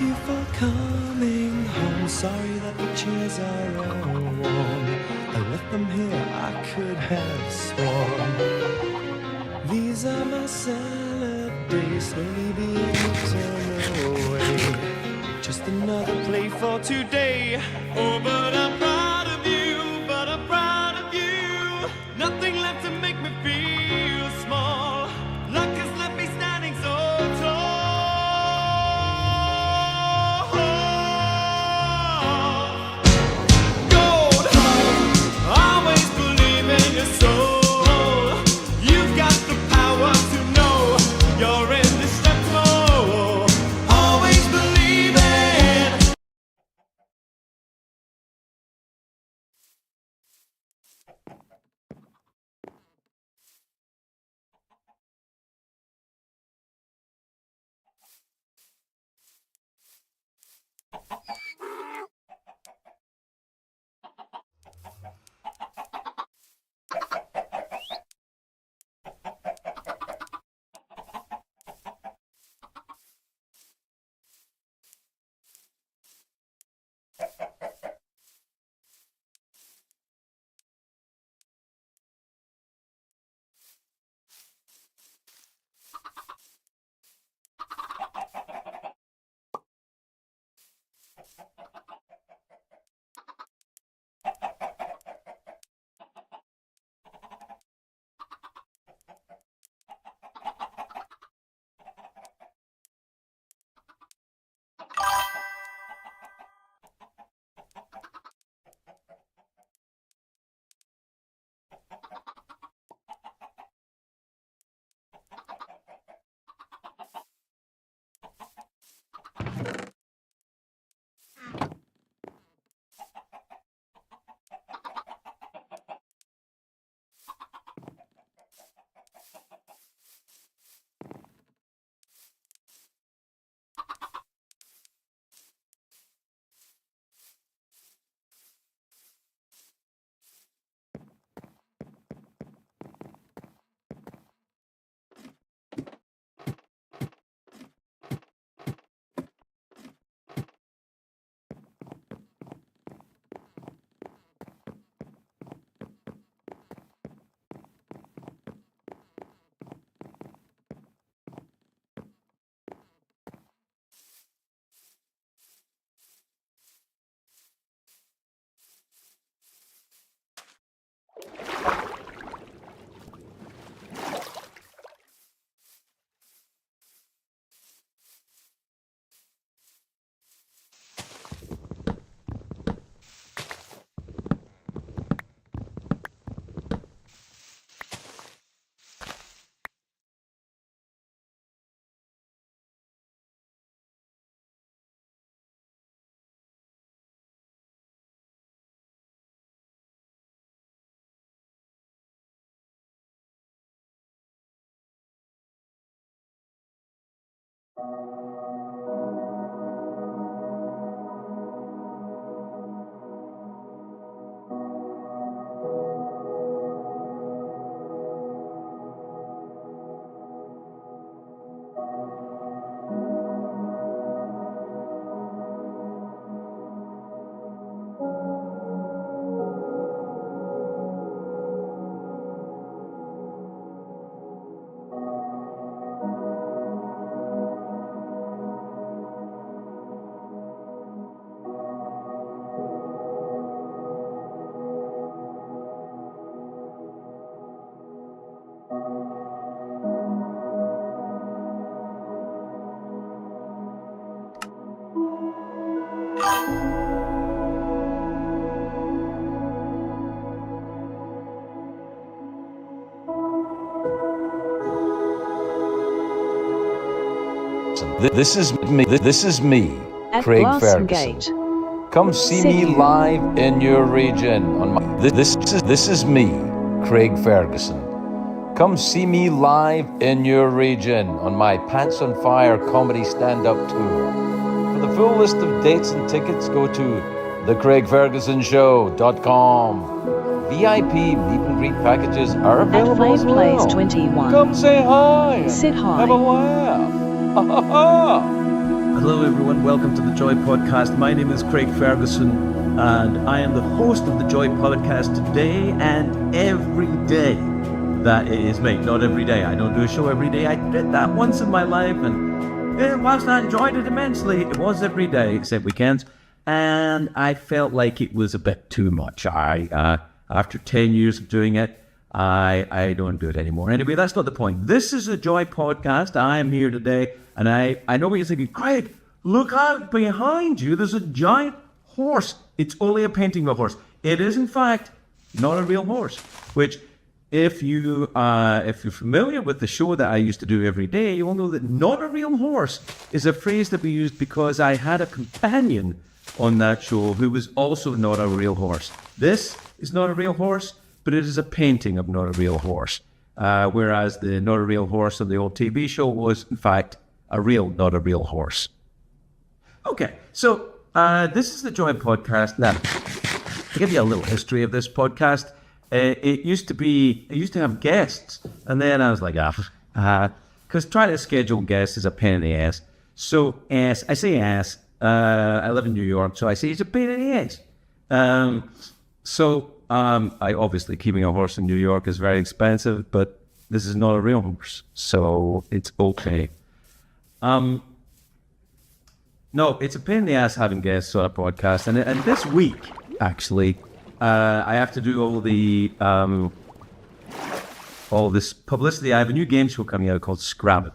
you for coming home. Sorry that the chairs are all warm. I left them here, I could have sworn. These are my salad days, slowly being eaten away. Just another play for today. Oh, but I'm proud of you, but I'm proud of you. Nothing left to make me feel small. Luck has left me standing so tall. Gold, always believe in your soul. You've got the power to know you're indestructible. Always believe it. This is me, At Craig Blossom Ferguson. Gate. Come see me live in your region on my this is me, Craig Ferguson. Come see me live in your region on my Pants on Fire comedy stand-up tour. For the full list of dates and tickets, go to thecraigfergusonshow.com. VIP meet and greet packages are available At as Flame well. Plays 21. Come say hi. Sit high. Have a laugh. Ha ha ha. Hello everyone, welcome to the Joy Podcast. My name is Craig Ferguson and I am the host of the Joy Podcast today and every day. That is me, not every day. I don't do a show every day. I did that once in my life and whilst I enjoyed it immensely, it was every day except weekends. And I felt like it was a bit too much. After 10 years of doing it, I don't do it anymore. Anyway, that's not the point. This is a Joy Podcast. I am here today, and I know what you're thinking. Craig, look out behind you. There's a giant horse. It's only a painting of a horse. It is, in fact, not a real horse. Which, if you're familiar with the show that I used to do every day, you will know that "not a real horse" is a phrase that we used because I had a companion on that show who was also not a real horse. This is not a real horse, but it is a painting of not a real horse. Whereas the not a real horse on the old TV show was, in fact, a real not a real horse. Okay, so this is the Joy Podcast. Now, to give you a little history of this podcast, it used to have guests, and then I was like, because trying to schedule guests is a pain in the ass. So, I say ass. I live in New York, so I say it's a pain in the ass. I obviously keeping a horse in New York is very expensive, but this is not a real horse, so it's okay. No, it's a pain in the ass having guests on a podcast, and this week actually, I have to do all this publicity. I have a new game show coming out called Scrabble,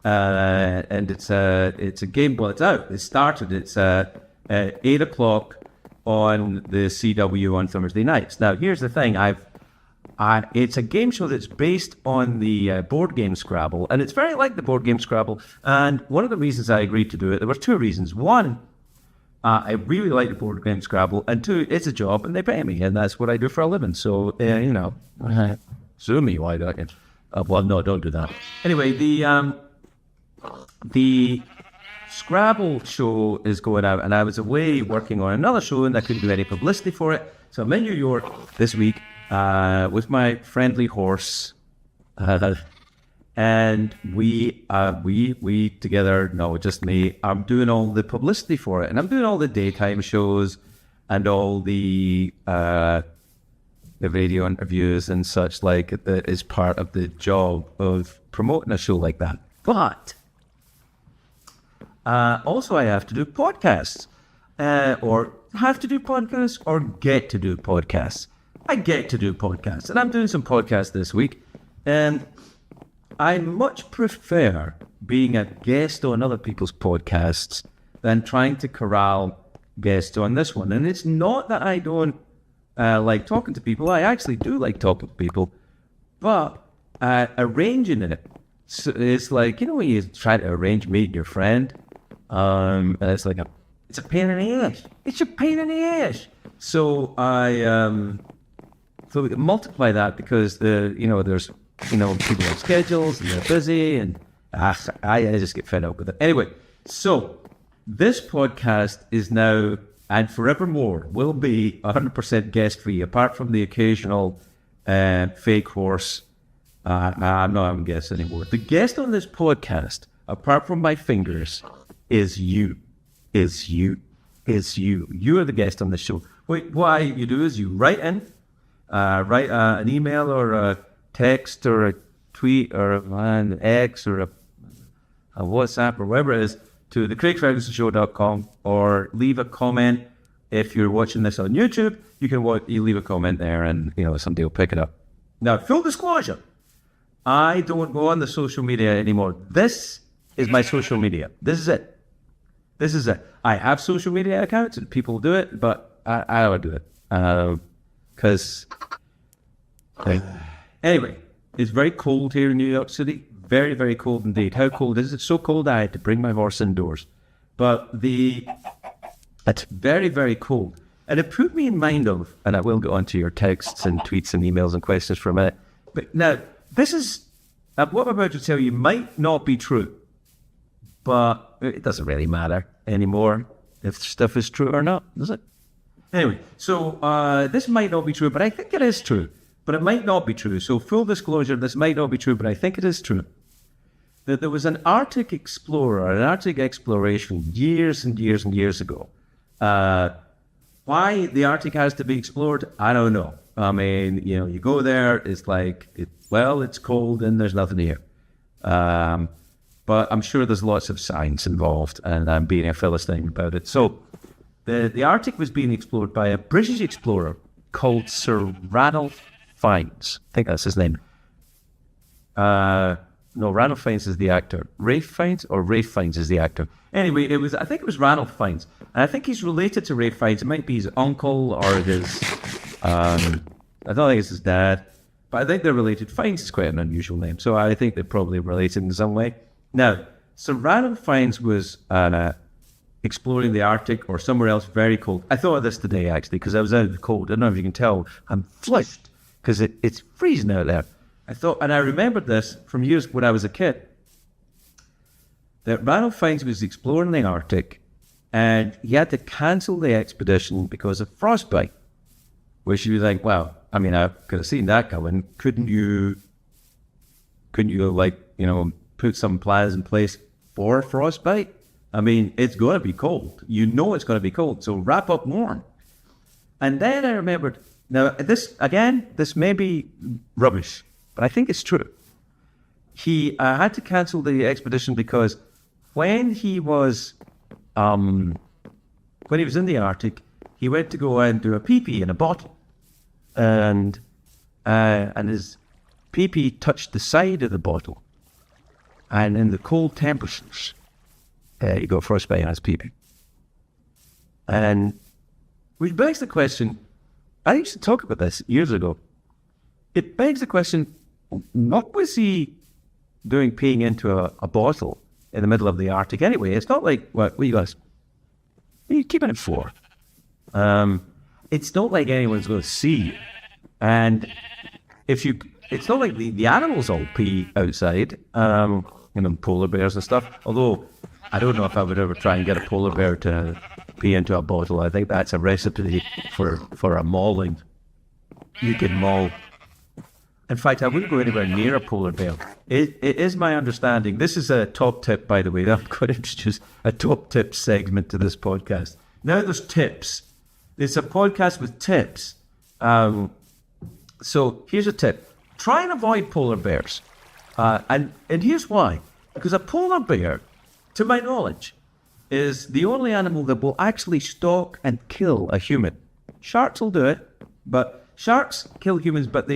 and it's a game. Well, it's out. It started. It's at 8:00. On the CW on Thursday nights. Now, here's the thing. It's a game show that's based on the board game Scrabble, and it's very like the board game Scrabble. And one of the reasons I agreed to do it, there were two reasons. One, I really like the board game Scrabble, and two, it's a job, and they pay me, and that's what I do for a living. So, sue me, why don't you? Well, no, don't do that. Anyway, the Scrabble show is going out, and I was away working on another show, and I couldn't do any publicity for it. So I'm in New York this week with my friendly horse, and we together, no, just me. I'm doing all the publicity for it, and I'm doing all the daytime shows and all the radio interviews and such like that is part of the job of promoting a show like that. But also, I have to do podcasts, or have to do podcasts, or get to do podcasts. I get to do podcasts, and I'm doing some podcasts this week, and I much prefer being a guest on other people's podcasts than trying to corral guests on this one. And it's not that I don't like talking to people. I actually do like talking to people, but arranging it, so it's like, when you try to arrange meeting your friend, and it's a pain in the ass. It's a pain in the ass. So so we can multiply that because there's people have schedules and they're busy, and I just get fed up with it. Anyway, so this podcast is now and forevermore will be 100% guest free, apart from the occasional fake horse. I'm not having guests anymore. The guest on this podcast, apart from my fingers, is you. You are the guest on the show. What you do is you write in, an email or a text or a tweet or an X or a WhatsApp or whatever it is to the CraigFergusonShow.com, or leave a comment. If you're watching this on YouTube, you leave a comment there, and somebody will pick it up. Now, full disclosure, I don't go on the social media anymore. This is my social media. This is it. I have social media accounts and people do it, but I don't do it. Because, anyway, it's very cold here in New York City. Very, very cold indeed. How cold is it? So cold I had to bring my horse indoors. But it's very, very cold. And it put me in mind of, and I will get onto your texts and tweets and emails and questions for a minute. But now, this is, what I'm about to tell you might not be true. But it doesn't really matter anymore if stuff is true or not, does it? Anyway, so this might not be true, but I think it is true. But it might not be true. So full disclosure, this might not be true, but I think it is true. that there was an Arctic explorer, an Arctic exploration years and years and years ago. Why the Arctic has to be explored, I don't know. I mean, you go there, it's like, it's cold and there's nothing here. But I'm sure there's lots of science involved, and I'm being a Philistine about it. So the Arctic was being explored by a British explorer called Sir Ranulph Fiennes. I think that's his name. No, Ranulph Fiennes is the actor. Rafe Fiennes is the actor. Anyway, I think it was Ranulph Fiennes. And I think he's related to Rafe Fiennes. It might be his uncle or his, I don't think it's his dad, but I think they're related. Fiennes is quite an unusual name, so I think they're probably related in some way. Now, so Ranulph Fiennes was exploring the Arctic or somewhere else very cold. I thought of this today, actually, because I was out in the cold. I don't know if you can tell. I'm flushed because it's freezing out there. I remembered this from years when I was a kid, that Ranulph Fiennes was exploring the Arctic and he had to cancel the expedition because of frostbite, which you think, wow, I mean, I could have seen that coming. Couldn't you put some plans in place for frostbite? I mean, it's going to be cold. You know it's going to be cold, so wrap up warm. And then I remembered, now this may be rubbish, but I think it's true. He had to cancel the expedition because when he was in the Arctic, he went to go and do a pee-pee in a bottle, and his pee-pee touched the side of the bottle, and in the cold temperatures, he got frostbite on his pee-pee. And which begs the question, I used to talk about this years ago. It begs the question, what was he doing peeing into a bottle in the middle of the Arctic anyway? It's not like, what are you guys keeping it for? It's not like anyone's going to see you. And it's not like the animals all pee outside, polar bears and stuff. Although, I don't know if I would ever try and get a polar bear to pee into a bottle. I think that's a recipe for a mauling. You can maul. In fact, I wouldn't go anywhere near a polar bear. It is my understanding. This is a top tip, by the way. I'm going to introduce a top tip segment to this podcast. Now there's tips. It's a podcast with tips. So here's a tip. Try and avoid polar bears. And here's why. Because a polar bear, to my knowledge, is the only animal that will actually stalk and kill a human. Sharks will do it, but sharks kill humans, but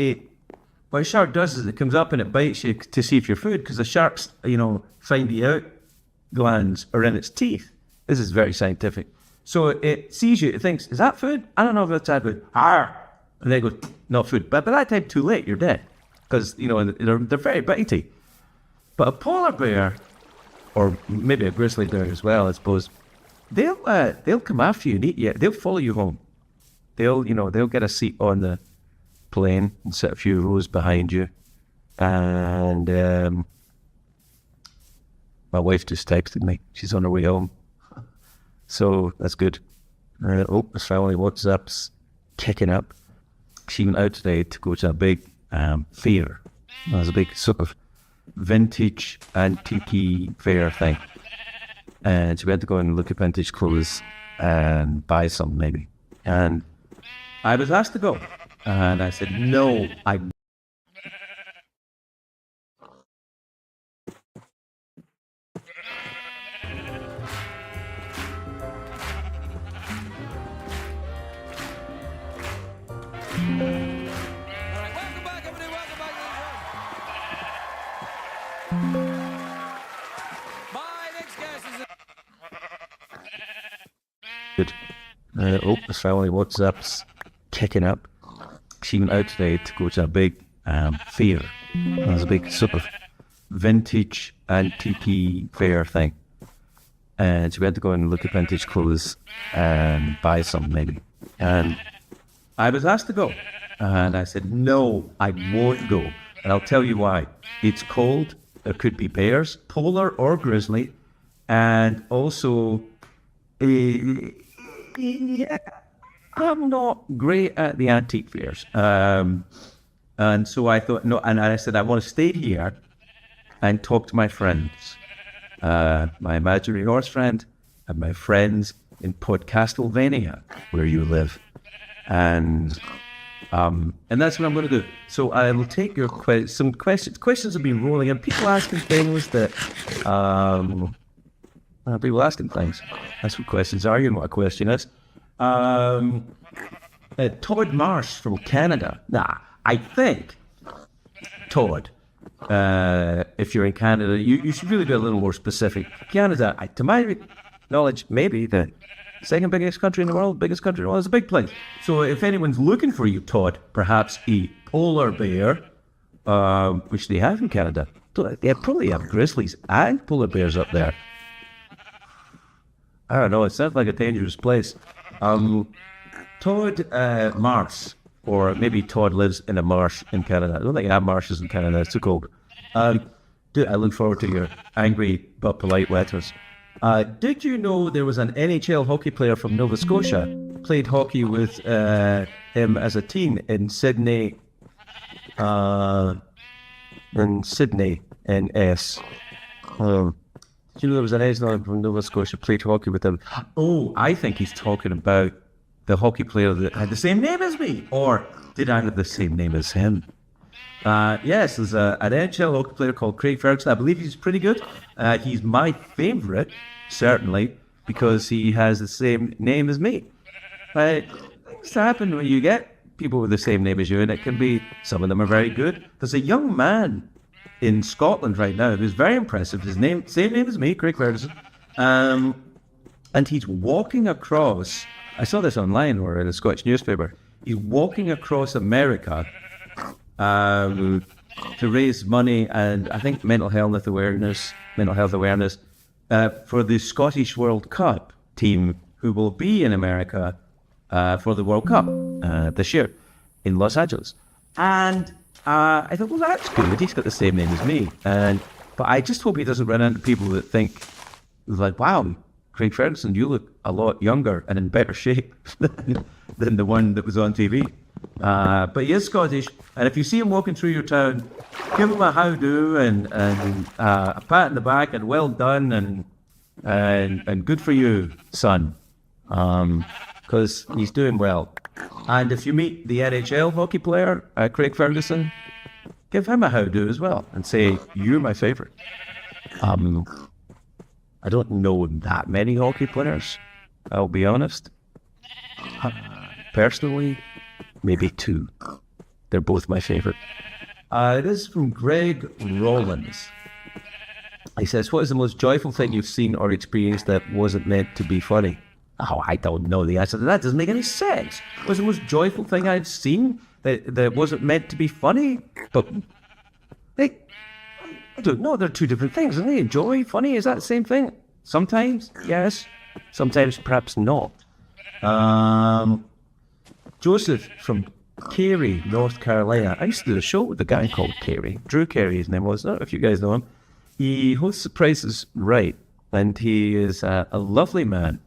what a shark does is it comes up and it bites you to see if you're food, because the shark's, find the out glands are in its teeth. This is very scientific. So it sees you, it thinks, is that food? I don't know if that's that food. Arr! And they go, not food. But by that time, too late, you're dead. Because, they're very bitey. But a polar bear, or maybe a grizzly bear as well, I suppose, they'll come after you and eat you. They'll follow you home. They'll get a seat on the plane and sit a few rows behind you. And my wife just texted me. She's on her way home. So that's good. My family WhatsApp's kicking up. She went out today to go to a big fair. There's a big sort of vintage antique fair thing. And she went to go and look at vintage clothes and buy some maybe. And I was asked to go. And I said, no, I... Good. My family WhatsApp's kicking up. She went out today to go to a big fair. There's a big sort of vintage antique fair thing. And she went to go and look at vintage clothes and buy some maybe. And I was asked to go. And I said, no, I won't go. And I'll tell you why. It's cold. There could be bears, polar or grizzly. And also, I'm not great at the antique fairs. And so I thought, no, and I said, I want to stay here and talk to my friends, my imaginary horse friend and my friends in Podcastlevania, where you live. And that's what I'm going to do. So I will take your some questions. Questions have been rolling in. People asking things that... people asking things. That's what questions are. You know what a question is. Todd Marsh from Canada. I think, Todd, if you're in Canada, you should really be a little more specific. Canada, to my knowledge, maybe the second biggest country in the world, biggest country in the world, is a big place. So if anyone's looking for you, Todd, perhaps a polar bear, which they have in Canada. They probably have grizzlies and polar bears up there. I don't know, it sounds like a dangerous place. Todd Marsh, or maybe Todd lives in a marsh in Canada. I don't think I have marshes in Canada, it's too cold. I look forward to your angry but polite letters. Did you know there was an NHL hockey player from Nova Scotia, played hockey with him as a team in Sydney, NS. Did you know there was an NHL from Nova Scotia, played hockey with him? Oh, I think he's talking about the hockey player that had the same name as me. Or did I have the same name as him? Yes, there's an NHL hockey player called Craig Ferguson. I believe he's pretty good. He's my favourite, certainly, because he has the same name as me. Things happen when you get people with the same name as you, and it can be, some of them are very good. There's a young man in Scotland right now who's very impressive. His name, same name as me, Craig Ferguson. And he's walking across, I saw this online or in a Scottish newspaper, he's walking across America to raise money and I think mental health awareness for the Scottish World Cup team who will be in America for the World Cup this year in Los Angeles. And I thought, well, that's good. He's got the same name as me. But I just hope he doesn't run into people that think, like, wow, Craig Ferguson, you look a lot younger and in better shape than the one that was on TV. But he is Scottish, and if you see him walking through your town, give him a how-do and a pat in the back and well done and good for you, son, because he's doing well. And if you meet the NHL hockey player, Craig Ferguson, give him a how-do as well and say, you're my favourite. I don't know that many hockey players, I'll be honest. Personally, maybe two. They're both my favourite. This is from Greg Rollins. He says, what is the most joyful thing you've seen or experienced that wasn't meant to be funny? Oh, I don't know the answer to that. Doesn't make any sense. What's the most joyful thing I've seen that wasn't meant to be funny? But I don't know. They're two different things, aren't they? Joy, funny, is that the same thing? Sometimes, yes. Sometimes, perhaps not. Joseph from Cary, North Carolina. I used to do a show with a guy called Cary. Drew Carey, his name was. I don't know if you guys know him. He hosts The Price is Right, and he is a lovely man.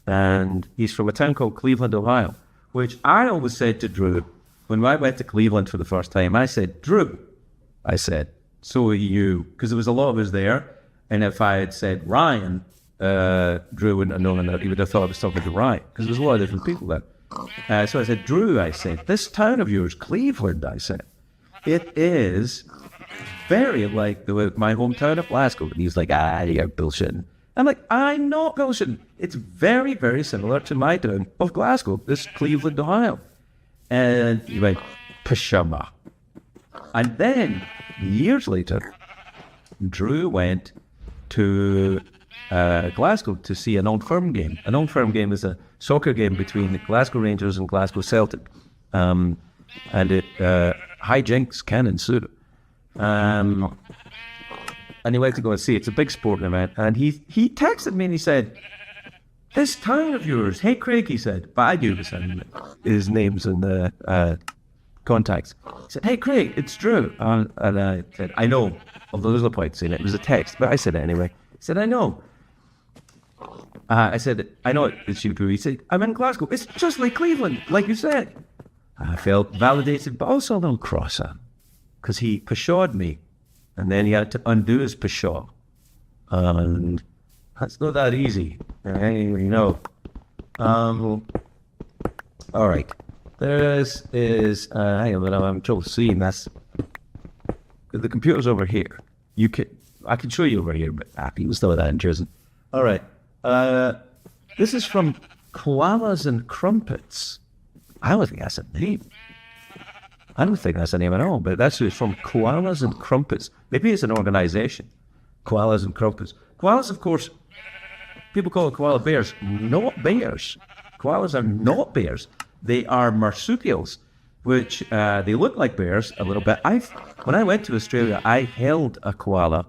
And he's from a town called Cleveland, Ohio, which I always said to Drew, when I went to Cleveland for the first time, I said, Drew, I said, so are you, because there was a lot of us there, and if I had said Ryan, Drew wouldn't have known that. He would have thought I was talking to Ryan, because there was a lot of different people there. So I said, Drew, I said, this town of yours, Cleveland, I said, it is very like my hometown of Glasgow. And he's like, you're bullshitting. I'm like, I'm not bullshitting. It's very, very similar to my town of Glasgow, this Cleveland, Ohio. And he went, Pashama. And then, years later, Drew went to Glasgow to see an Old Firm game. An Old Firm game is a soccer game between the Glasgow Rangers and Glasgow Celtic. And hijinks can ensue. And he went to go and see it. It's a big sporting event. And he texted me and he said, this town of yours, hey Craig, he said, but I knew his names and the contacts. He said, hey Craig, it's Drew. And I said, I know, although there's no point saying it. It was a text, but I said it anyway. He said, I know. I said, I know it's you, Drew. He said, I'm in Glasgow. It's just like Cleveland, like you said. I felt validated, but also a little cross because he pashawed me and then he had to undo his pshaw. And that's not that easy, you know. All right. This is, hang on, I'm trouble seeing this. The computer's over here. I can show you over here, but people still have that in Jersey. All right. This is from Koalas and Crumpets. I don't think that's a name. I don't think that's a name at all, but that's from Koalas and Crumpets. Maybe it's an organization. Koalas and Crumpets. Koalas, of course, people call it koala bears. Not bears. Koalas are not bears. They are marsupials, which they look like bears a little bit. When I went to Australia, I held a koala.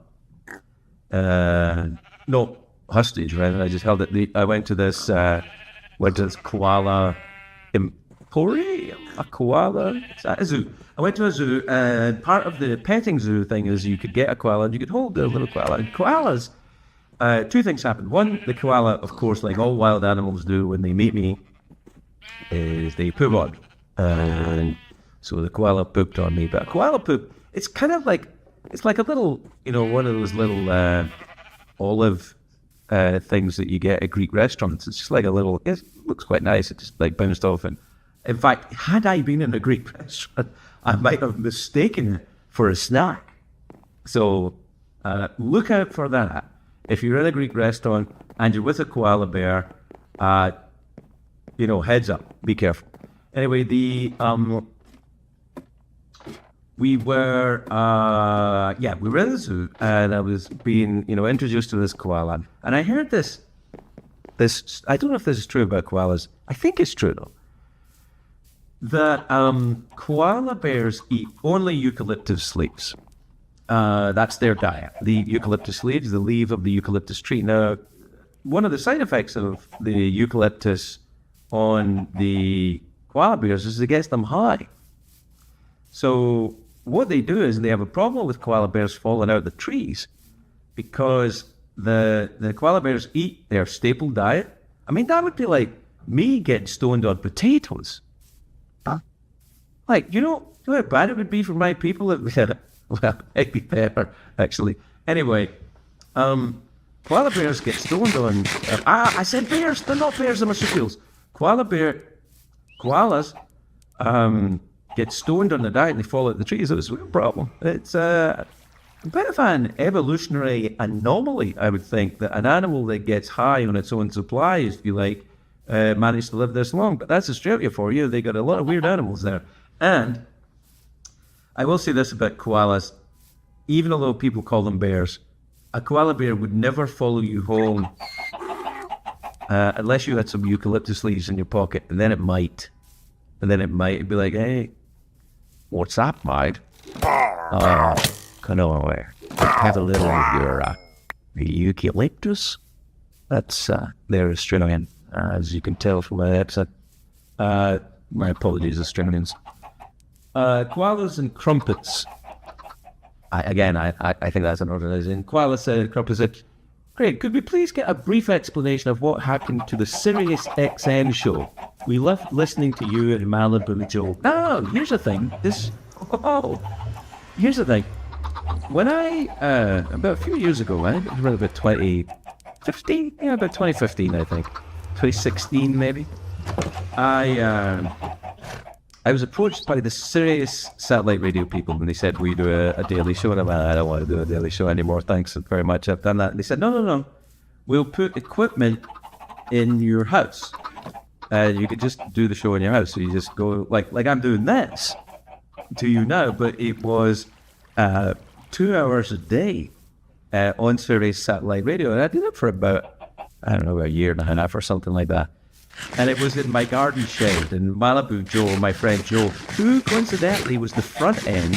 No hostage, right? I just held it. I went to this koala emporium, a koala zoo. I went to a zoo, and part of the petting zoo thing is you could get a koala and you could hold the little koala. And koalas, two things happened. One, the koala, of course, like all wild animals do when they meet me, is they poop on. And so the koala pooped on me. But a koala poop, it's kind of like, it's like a little, one of those little olive things that you get at Greek restaurants. It's just like it looks quite nice. It just like bounced off. And in fact, had I been in a Greek restaurant, I might have mistaken it for a snack. So look out for that. If you're in a Greek restaurant and you're with a koala bear, heads up, be careful. Anyway, we were in the zoo, and I was being, introduced to this koala, and I heard this. I don't know if this is true about koalas. I think it's true though. That koala bears eat only eucalyptus leaves. That's their diet. The eucalyptus leaves, the leaf of the eucalyptus tree. Now, one of the side effects of the eucalyptus on the koala bears is it gets them high. So what they do is they have a problem with koala bears falling out of the trees because the koala bears eat their staple diet. I mean, that would be like me getting stoned on potatoes. Huh? Like, you know how bad it would be for my people? Well, maybe better, actually. Anyway, koala bears get stoned on... I said bears. They're not bears, they're marsupials. Koalas get stoned on the diet and they fall out of the trees. It's a real problem. It's a bit of an evolutionary anomaly, I would think, that an animal that gets high on its own supply, if you like, managed to live this long. But that's Australia for you. They got a lot of weird animals there. And I will say this about koalas. Even although people call them bears, a koala bear would never follow you home unless you had some eucalyptus leaves in your pocket, and then it might. It'd be like, hey, what's up, mate? Come over. Have a little of your eucalyptus. That's they're Australian, as you can tell from my accent. My apologies, Australians. Koalas and Crumpets. I think that's an organization. Koalas and Crumpets said, Craig, could we please get a brief explanation of what happened to the Sirius XM show? We left listening to you in Malibu, Joe. No, here's the thing. Here's the thing. When about a few years ago, it was around about 2015? Yeah, about 2015, I think. 2016, maybe. I was approached by the Sirius satellite radio people when they said, we do a daily show. And I went, I don't want to do a daily show anymore. Thanks very much. I've done that. And they said, no. We'll put equipment in your house. You could just do the show in your house. So you just go, like I'm doing this to you now. But it was 2 hours a day on Sirius satellite radio. And I did it for about, a year and a half or something like that. And it was in my garden shed in Malibu. Joe, my friend Joe, who coincidentally was the front end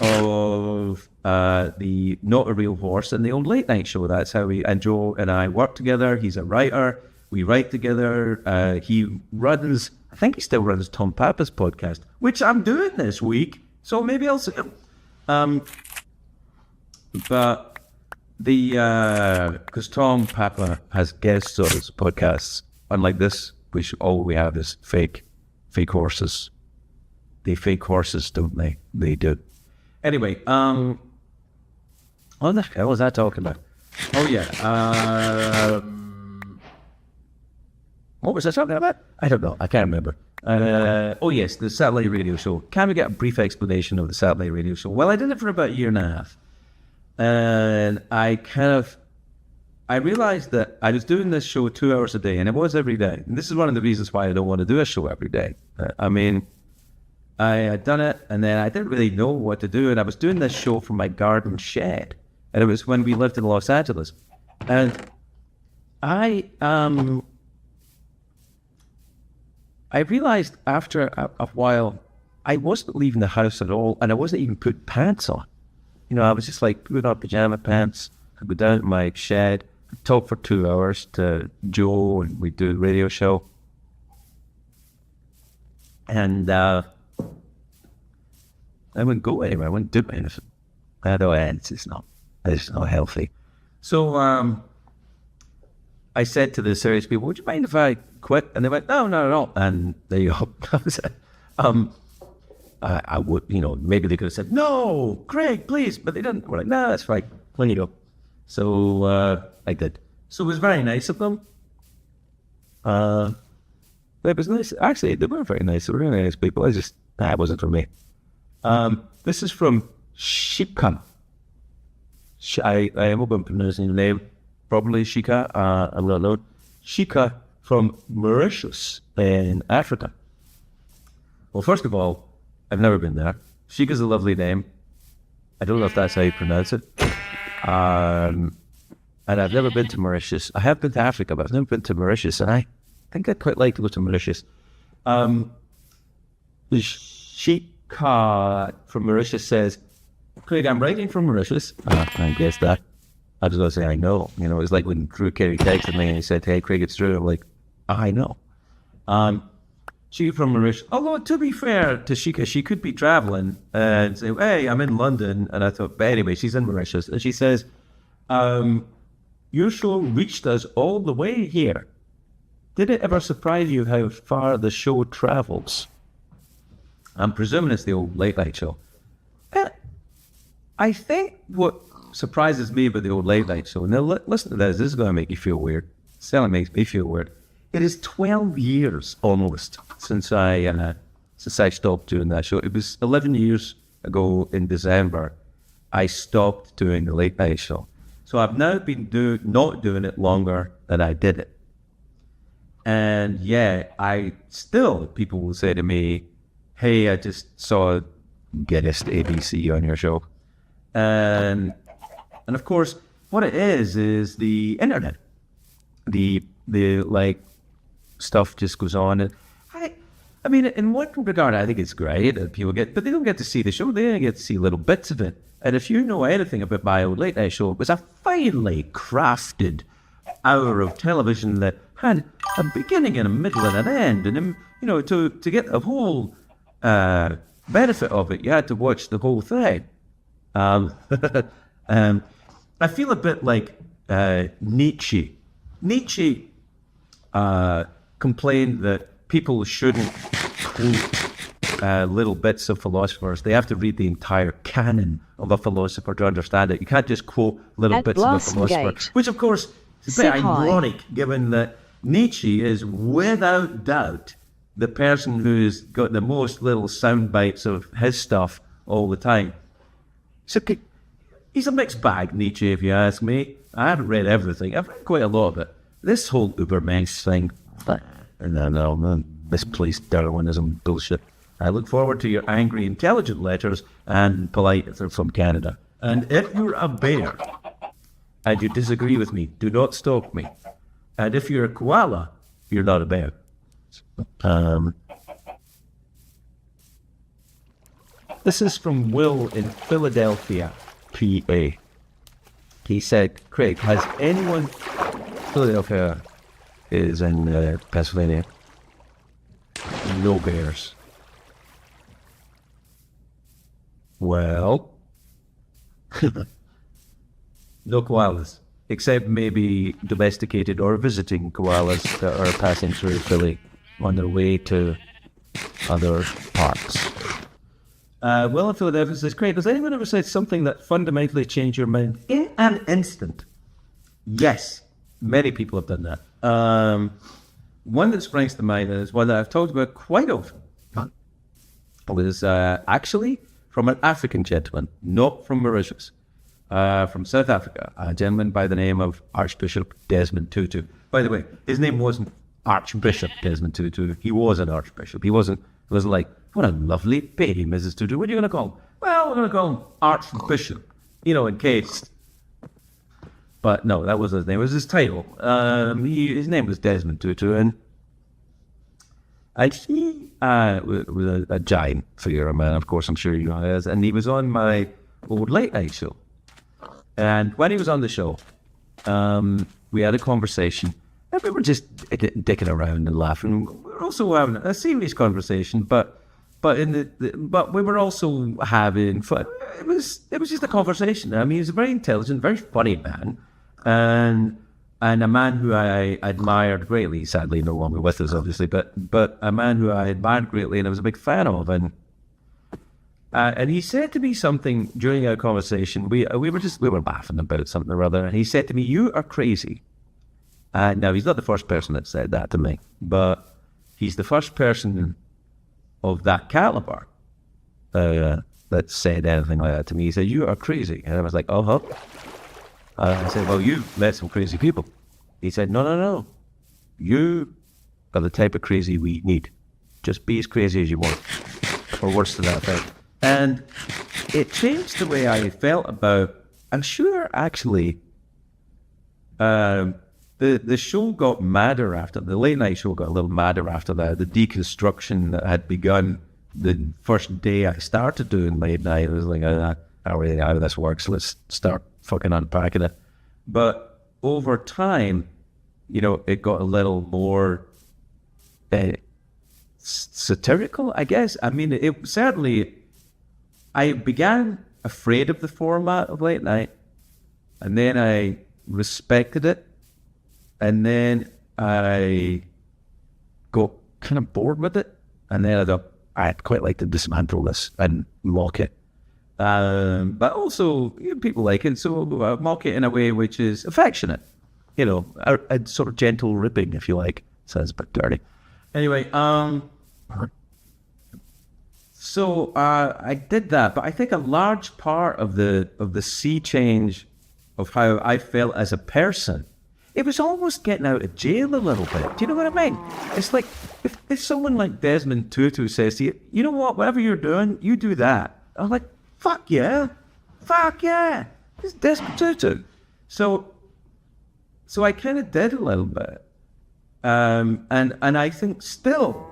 of the Not a Real Horse and the old late night show. That's how Joe and I work together. He's a writer. We write together. He runs, I think he still runs Tom Papa's podcast, which I'm doing this week. So maybe I'll see him. But because Tom Papa has guests on his podcasts. Unlike this, which all we have is fake horses. They fake horses, don't they? They do. Anyway, What the hell was I talking about? Oh, yeah. What was I talking about? I don't know. I can't remember. Oh, yes, the satellite radio show. Can we get a brief explanation of the satellite radio show? Well, I did it for about a year and a half. And I realized that I was doing this show 2 hours a day, and it was every day. And this is one of the reasons why I don't want to do a show every day. I mean, I had done it, and then I didn't really know what to do. And I was doing this show from my garden shed. And it was when we lived in Los Angeles. And I realized after a while, I wasn't leaving the house at all, and I wasn't even putting pants on. You know, I was just like putting on pajama pants. I'd go down to my shed, talk for 2 hours to Joe, and we'd do a radio show. And I wouldn't go anywhere. I wouldn't do anything. I thought, it's not healthy. So I said to the serious people, would you mind if I quit? And they went, no, not at all. And there you go. I would, you know, maybe they could have said, no, Craig, please. But they didn't. We're like, no, that's fine. When you go. So I did. So it was very nice of them. It was nice. Actually, they were very nice. They were really nice people. It wasn't for me. This is from Shika. I hope I'm pronouncing the name properly, Shika. I'm not known. Shika from Mauritius in Africa. Well, first of all, I've never been there. Shika's a lovely name. I don't know if that's how you pronounce it. And I've never been to Mauritius. I have been to Africa, but I've never been to Mauritius, and I think I'd quite like to go to Mauritius. The Shika from Mauritius says, Craig, I'm writing from Mauritius. I guess that. I was going to say, I know. You know, it's like when Drew Carey texted me and he said, hey, Craig, it's Drew. I'm like, I know. Shika from Mauritius. Although, to be fair to Shika, she could be traveling and say, hey, I'm in London. And I thought, but anyway, she's in Mauritius. And she says, your show reached us all the way here. Did it ever surprise you how far the show travels? I'm presuming it's the old late night show. I think what surprises me about the old late night show, now listen to this is going to make you feel weird. It certainly makes me feel weird. It is 12 years almost since I stopped doing that show. It was 11 years ago in December I stopped doing the late night show. So I've now been not doing it longer than I did it. And yeah, people will say to me, hey, I just saw Guest ABC on your show. And of course, what it is the internet. The like stuff just goes on. And I mean, in one regard, I think it's great that people but they don't get to see the show. They only get to see little bits of it. And if you know anything about my old late night show, it was a finely crafted hour of television that had a beginning and a middle and an end. And, you know, to get the whole benefit of it, you had to watch the whole thing. I feel a bit like Nietzsche. Nietzsche complained that people shouldn't quote little bits of philosophers. They have to read the entire canon of a philosopher to understand it. You can't just quote little bits of a philosopher. Which, of course, is a bit ironic, given that Nietzsche is without doubt the person who's got the most little sound bites of his stuff all the time. So he's a mixed bag, Nietzsche, if you ask me. I haven't read everything. I've read quite a lot of it. This whole Ubermensch thing, no, misplaced Darwinism bullshit. I look forward to your angry, intelligent letters and polite if they're from Canada. And if you're a bear and you disagree with me, do not stalk me. And if you're a koala, you're not a bear. This is from Will in Philadelphia, PA. He said, Craig, has anyone... Philadelphia is in Pennsylvania. No bears. Well, no koalas, except maybe domesticated or visiting koalas that are passing through Philly on their way to other parks. Will in Philadelphia says, Craig, has anyone ever said something that fundamentally changed your mind in an instant? Yes, many people have done that. One that springs to mind is one that I've talked about quite often. It was actually from an African gentleman, not from Mauritius, from South Africa, a gentleman by the name of Archbishop Desmond Tutu. By the way, his name wasn't Archbishop Desmond Tutu. He was an archbishop. It wasn't like, what a lovely baby, Mrs. Tutu. What are you going to call him? Well, we're going to call him Archbishop, in case. But no, that wasn't his name. It was his title. His name was Desmond Tutu, and he was a giant figure, man. Of course, I'm sure you know who he is. And he was on my old late night show. And when he was on the show, we had a conversation. And we were just dicking around and laughing. We were also having a serious conversation, but we were also having fun. It was just a conversation. I mean, he's a very intelligent, very funny man, and a man who I admired greatly. Sadly, no longer with us, obviously, but a man who I admired greatly and I was a big fan of. And he said to me something during our conversation. We were laughing about something or other, and he said to me, "You are crazy." Now, he's not the first person that said that to me, but he's the first person of that caliber that said anything like that to me. He said, "You are crazy." And I was like, "Oh, I said, "Well, you met some crazy people." He said, No. You are the type of crazy we need. Just be as crazy as you want, or worse than that thing. And it changed the way I felt about, I'm sure, actually, the show got madder after, the late night show got a little madder after that. The deconstruction that had begun the first day I started doing late night, I was like, I don't really know how this works. Let's start fucking unpacking it. But over time, it got a little more satirical, I guess. I mean, it certainly, I began afraid of the format of late night, and then I respected it. And then I got kind of bored with it. And then I thought, I'd quite like to dismantle this and mock it. But also, people like it, so mock it in a way which is affectionate. A sort of gentle ribbing, if you like. Sounds a bit dirty. Anyway, so I did that. But I think a large part of the sea change of how I felt as a person, it was almost getting out of jail a little bit. Do you know what I mean? It's like, if someone like Desmond Tutu says to you, you know what, whatever you're doing, you do that. I'm like, fuck yeah. It's Desmond Tutu. So I kind of did a little bit. And I think still,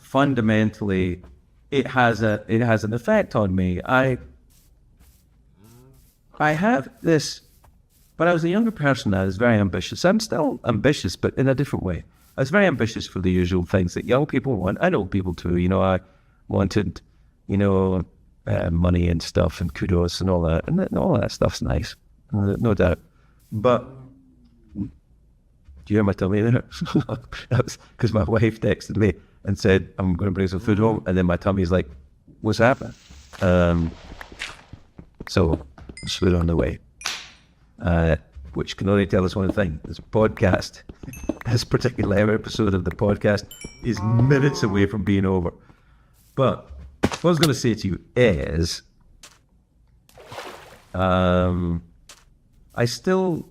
fundamentally, it has an effect on me. I have this. But I was a younger person. I was very ambitious. I'm still ambitious, but in a different way. I was very ambitious for the usual things that young people want. And old people too. I wanted, money and stuff and kudos and all that. And all that stuff's nice, no doubt. But do you hear my tummy there? That was because my wife texted me and said, "I'm going to bring some food home." And then my tummy's like, "What's happening?" So it's food on the way. Which can only tell us one thing. This podcast, this particular episode of the podcast, is minutes away from being over. But what I was going to say to you is, I still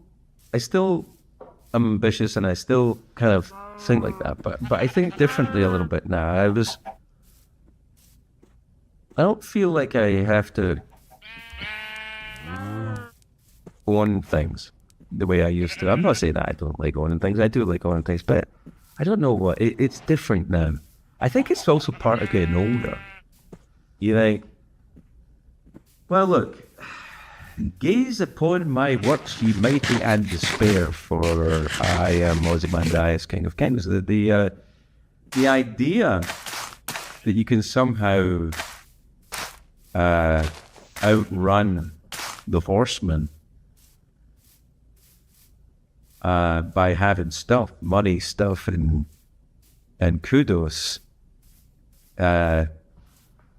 am ambitious, and I still kind of think like that. But I think differently a little bit now. I don't feel like I have to own things the way I used to. I'm not saying that I don't like owning things. I do like owning things, but I don't know what. It's different now. I think it's also part of getting older. You think, well, look, gaze upon my works, ye mighty, and despair, for I am Ozymandias, King of Kings. The idea that you can somehow outrun the horsemen by having stuff, money, stuff, and kudos,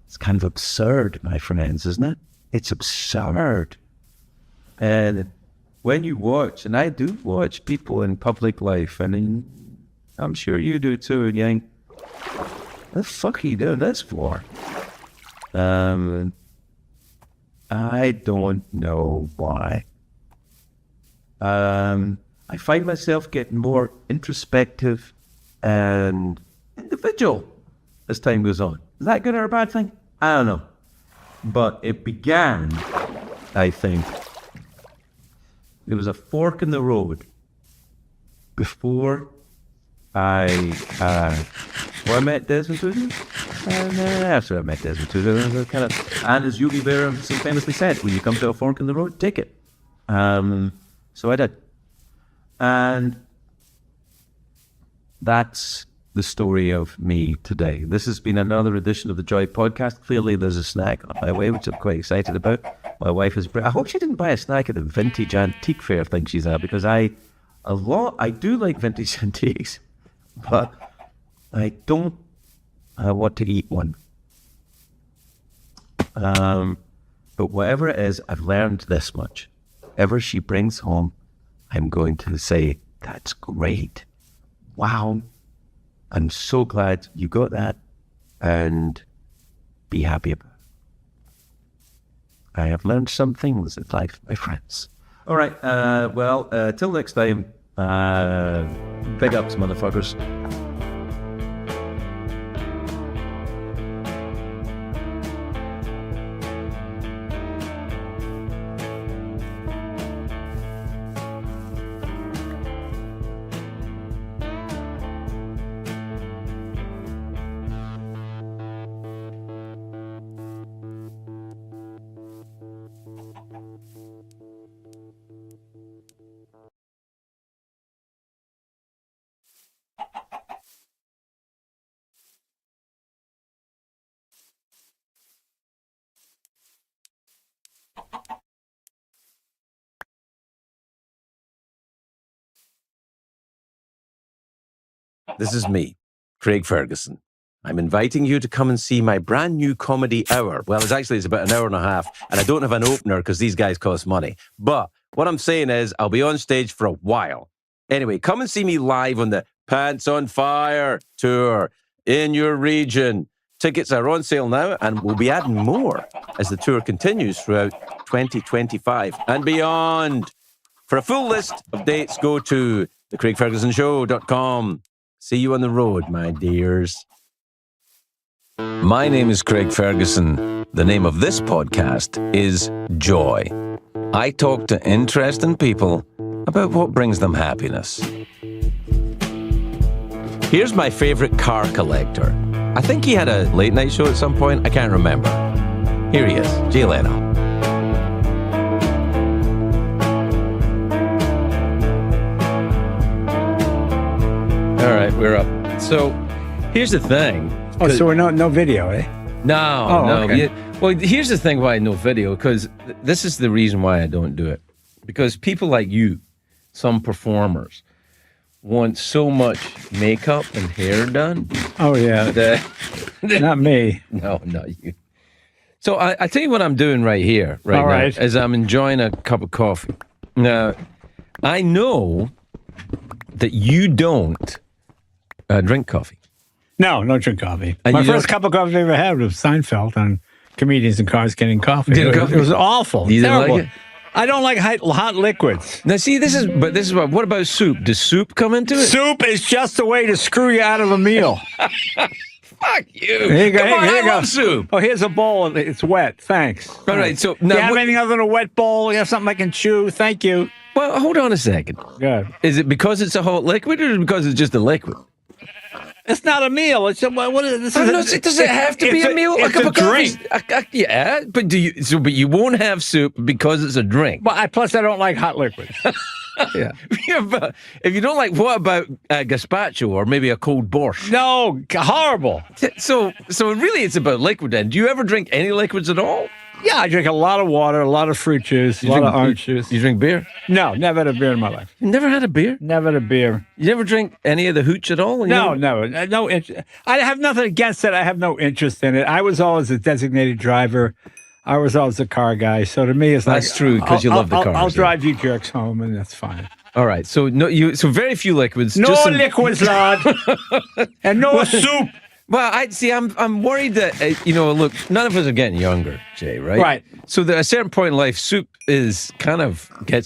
It's kind of absurd, my friends, isn't it? It's absurd. And when you watch, and I do watch people in public life, and I'm sure you do too, and you think, what the fuck are you doing this for? I don't know why. I find myself getting more introspective and individual as time goes on. Is that good or a bad thing? I don't know. But it began, I think, there was a fork in the road before I met Desmond Tutu. After I met Desmond Tutu, and as Yogi Berra so famously said, when you come to a fork in the road, take it. So I did. And that's the story of me today. This has been another edition of the Joy Podcast. Clearly there's a snack on my way, which I'm quite excited about. My wife is... I hope she didn't buy a snack at the vintage antique fair thing she's at, because I do like vintage antiques, but I don't want to eat one. But whatever it is, I've learned this much. Whatever she brings home, I'm going to say, that's great. Wow. I'm so glad you got that, and be happy about it. I have learned some things in life, my friends. All right. Till next time, big ups, motherfuckers. This is me, Craig Ferguson. I'm inviting you to come and see my brand new comedy hour. Well, it's about an hour and a half, and I don't have an opener because these guys cost money. But what I'm saying is I'll be on stage for a while. Anyway, come and see me live on the Pants on Fire tour in your region. Tickets are on sale now, and we'll be adding more as the tour continues throughout 2025 and beyond. For a full list of dates, go to thecraigfergusonshow.com. See you on the road, my dears. My name is Craig Ferguson. The name of this podcast is Joy. I talk to interesting people about what brings them happiness. Here's my favorite car collector. I think he had a late night show at some point. I can't remember. Here he is, Jay Leno. All right, we're up. So, here's the thing. Oh, so we're no video, eh? No. Okay. Well, here's the thing why no video, because this is the reason why I don't do it. Because people like you, some performers, want so much makeup and hair done. Oh, yeah. Not me. No, not you. So I tell you what I'm doing right here, All now, right. is I'm enjoying a cup of coffee. Now, I know that you don't drink coffee. No, don't drink coffee. And My you first cup of coffee I ever had was Seinfeld on Comedians in Cars Getting Coffee. Getting coffee? It was awful. You didn't terrible. like it? I don't like hot liquids. Now, see, this is what about soup? Does soup come into it? Soup is just a way to screw you out of a meal. Fuck you. Here you go. Come on, here I you go. love soup. Oh, here's a bowl. It's wet. Thanks. All right, so Do now you have anything other than a wet bowl? You have something I can chew? Thank you. well, hold on a second. Good. Is it because it's a hot liquid, or is it because it's just a liquid? It's not a meal. It's what is this? Does it have to be a meal? It's cup a of coffee? drink. Yeah, but but you won't have soup because it's a drink. Well, plus I don't like hot liquids. Yeah. Yeah, but if you don't like, what about gazpacho or maybe a cold borscht? No, horrible. So really, it's about liquid. Then, do you ever drink any liquids at all? Yeah, I drink a lot of water, a lot of fruit juice, a lot of orange juice. You drink beer? No, never had a beer in my life. You never had a beer? Never had a beer. You never drink any of the hooch at all? No. I have nothing against it. I have no interest in it. I was always a designated driver. I was always a car guy. So to me, it's That's like true, 'cause you love the cars, I'll yeah. drive you jerks home, and that's fine. All right. So so very few liquids. No just some- liquids, lad, and no soup. Well, I'm worried that look, none of us are getting younger, Jay, right? Right. So at a certain point in life, soup gets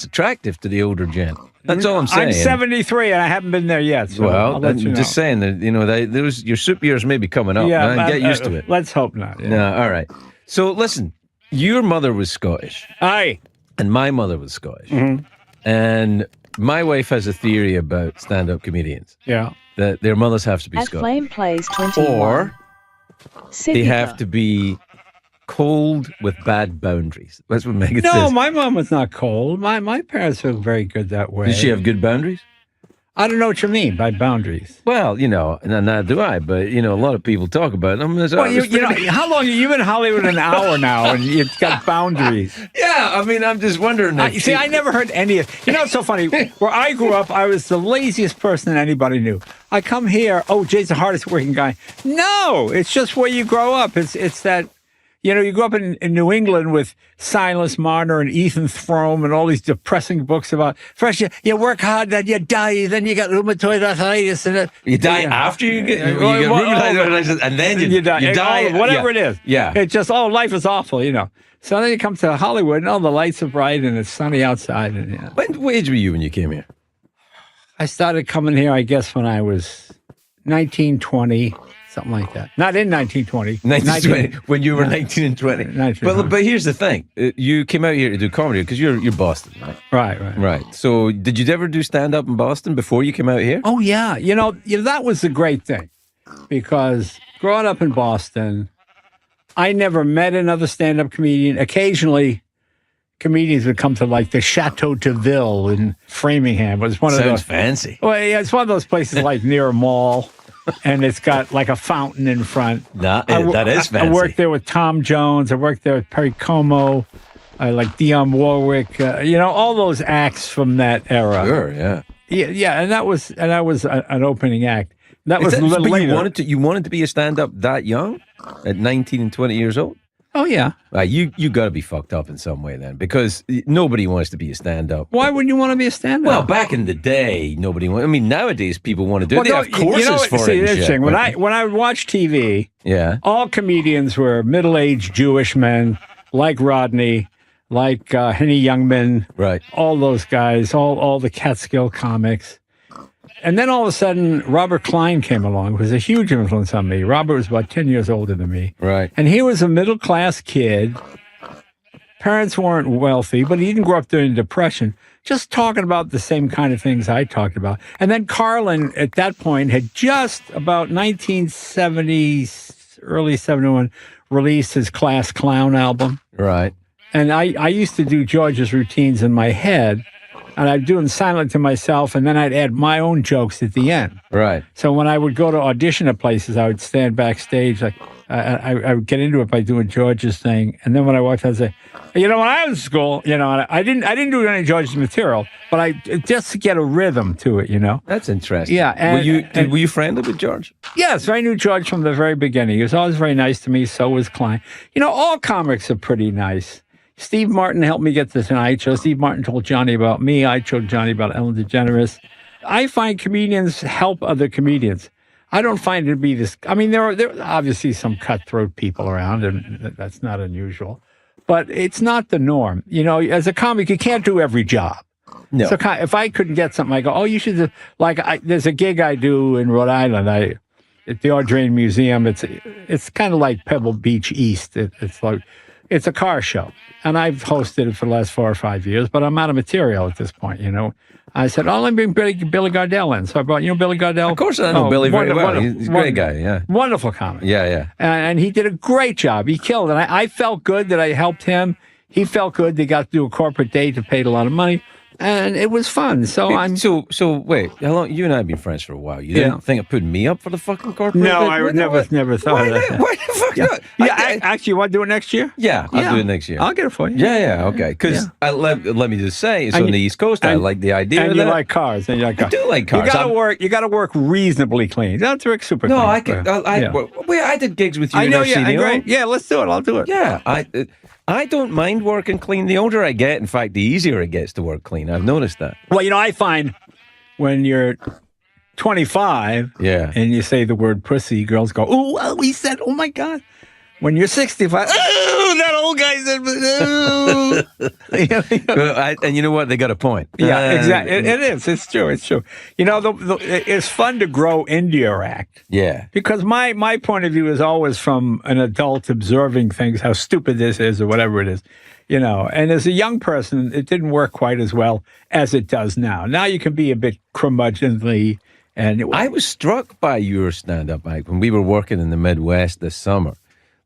attractive to the older gent. That's all I'm saying. I'm 73 and I haven't been there yet. So Well, I'll let you I'm know. just saying that your soup years may be coming up. Yeah, man. Get used to it. Let's hope not. Yeah. No, all right. So listen, your mother was Scottish, Aye. and my mother was Scottish, Mm-hmm. and my wife has a theory about stand-up comedians Yeah. that their mothers have to be At Scottish, Flame Plays 21. or they Sithica. have to be cold with bad boundaries. That's what Megan No, says. my mom was not cold. My parents were very good that way. Did she have good boundaries? I don't know what you mean by boundaries. Well, and neither do I, but a lot of people talk about them. Well, how long you've been in Hollywood an hour now, and you've got boundaries. yeah, I'm just wondering. I never heard any of. It's so funny. Where I grew up, I was the laziest person that anybody knew. I come here. Oh, Jay's the hardest working guy. No, it's just where you grow up. It's that. You grew up in New England with Silas Marner and Ethan Frome and all these depressing books about first you work hard, then you die, then you got rheumatoid arthritis, and you die after you get rheumatoid arthritis, and then you die. Whatever it is. Yeah. It's just life is awful, So then you come to Hollywood and all the lights are bright and it's sunny outside. And What age were you when you came here? I started coming here, I guess, when I was 19, 20. Something like that. Not in 1920. 1920, when you were 19 and 20. 1920. But here's the thing. You came out here to do comedy because you're Boston, right? Right. Right. So did you ever do stand-up in Boston before you came out here? Oh, yeah. That was the great thing. Because growing up in Boston, I never met another stand-up comedian. Occasionally, comedians would come to like the Chateau Deville in Framingham. It was one of Sounds those. fancy. Well, yeah, it's one of those places like near a mall. And it's got like a fountain in front. That is fancy. I worked there with Tom Jones. I worked there with Perry Como. I like Dionne Warwick. All those acts from that era. Sure, yeah. Yeah, and that was an opening act. That was a But little later. you wanted to be a stand-up that young, at 19 and 20 years old? Oh yeah. You got to be fucked up in some way then, because nobody wants to be a stand-up. Why wouldn't you want to be a stand-up? Well, back in the day, nobody wanted. I mean, nowadays people want to do it. They have courses for see, it. And interesting. shit, When I would watch TV, yeah, all comedians were middle-aged Jewish men like Rodney, like Henny Youngman, right. all those guys, all the Catskill comics. And then all of a sudden, Robert Klein came along, who was a huge influence on me. Robert was about 10 years older than me. Right. And he was a middle-class kid. Parents weren't wealthy, but he didn't grow up during the Depression. Just talking about the same kind of things I talked about. And then Carlin, at that point, had just about 1970, early 71, released his Class Clown album. Right. And I used to do George's routines in my head. And I'd do them silent to myself, and then I'd add my own jokes at the end. Right. So when I would go to audition at places, I would stand backstage. Like I would get into it by doing George's thing, and then when I walked out, I'd say, when I was in school, I didn't do any George's material, but I just to get a rhythm to it, That's interesting. Yeah. And, were you friendly with George? Yes, I knew George from the very beginning. He was always very nice to me. So was Klein. All comics are pretty nice. Steve Martin helped me get the Tonight Show. Steve Martin told Johnny about me. I told Johnny about Ellen DeGeneres. I find comedians help other comedians. I don't find it to be this. I mean, there are obviously some cutthroat people around, and that's not unusual. But it's not the norm. As a comic, you can't do every job. No. So if I couldn't get something, I go, oh, you should do, there's a gig I do in Rhode Island. At the Audrain Museum. It's kind of like Pebble Beach East. It's a car show. And I've hosted it for the last 4 or 5 years, but I'm out of material at this point, I said, let me bring Billy Gardell in. So I brought, Billy Gardell? Of course I know Billy very well. He's a great guy, yeah. Wonderful comic. Yeah, yeah. And he did a great job. He killed it. I felt good that I helped him. He felt good they got to do a corporate date and paid a lot of money. and it was fun. So I'm So wait, how long? You and I have been friends for a while. You didn't think of putting me up for the fucking corporate? no, bid? I would never thought of that. Why the fuck not? Actually, you want to do it next year? Yeah, I'll do it next year. I'll get it for you. Yeah, okay. Because let me just say, it's And on you- the East Coast. I and- like the idea And of you that. like cars. And you like cars. I do like cars. You gotta work reasonably clean. Don't work super No, clean. I can. I did gigs with you I in know, Arsenio. great. Yeah, let's do it. I'll do it. Yeah, I don't mind working clean. The older I get, in fact, the easier it gets to work clean. I've noticed that. Well, I find when you're 25 and you say the word pussy, girls go, oh, he said, oh my God. When you're 65, oh, that old guy said, oh. And you know what? They got a point. Yeah, exactly. It is. It's true. It's true. It's fun to grow into your act. Yeah. Because my point of view is always from an adult observing things, how stupid this is or whatever it is. And as a young person, it didn't work quite as well as it does now. Now you can be a bit curmudgeonly. And I was struck by your stand-up act when we were working in the Midwest this summer.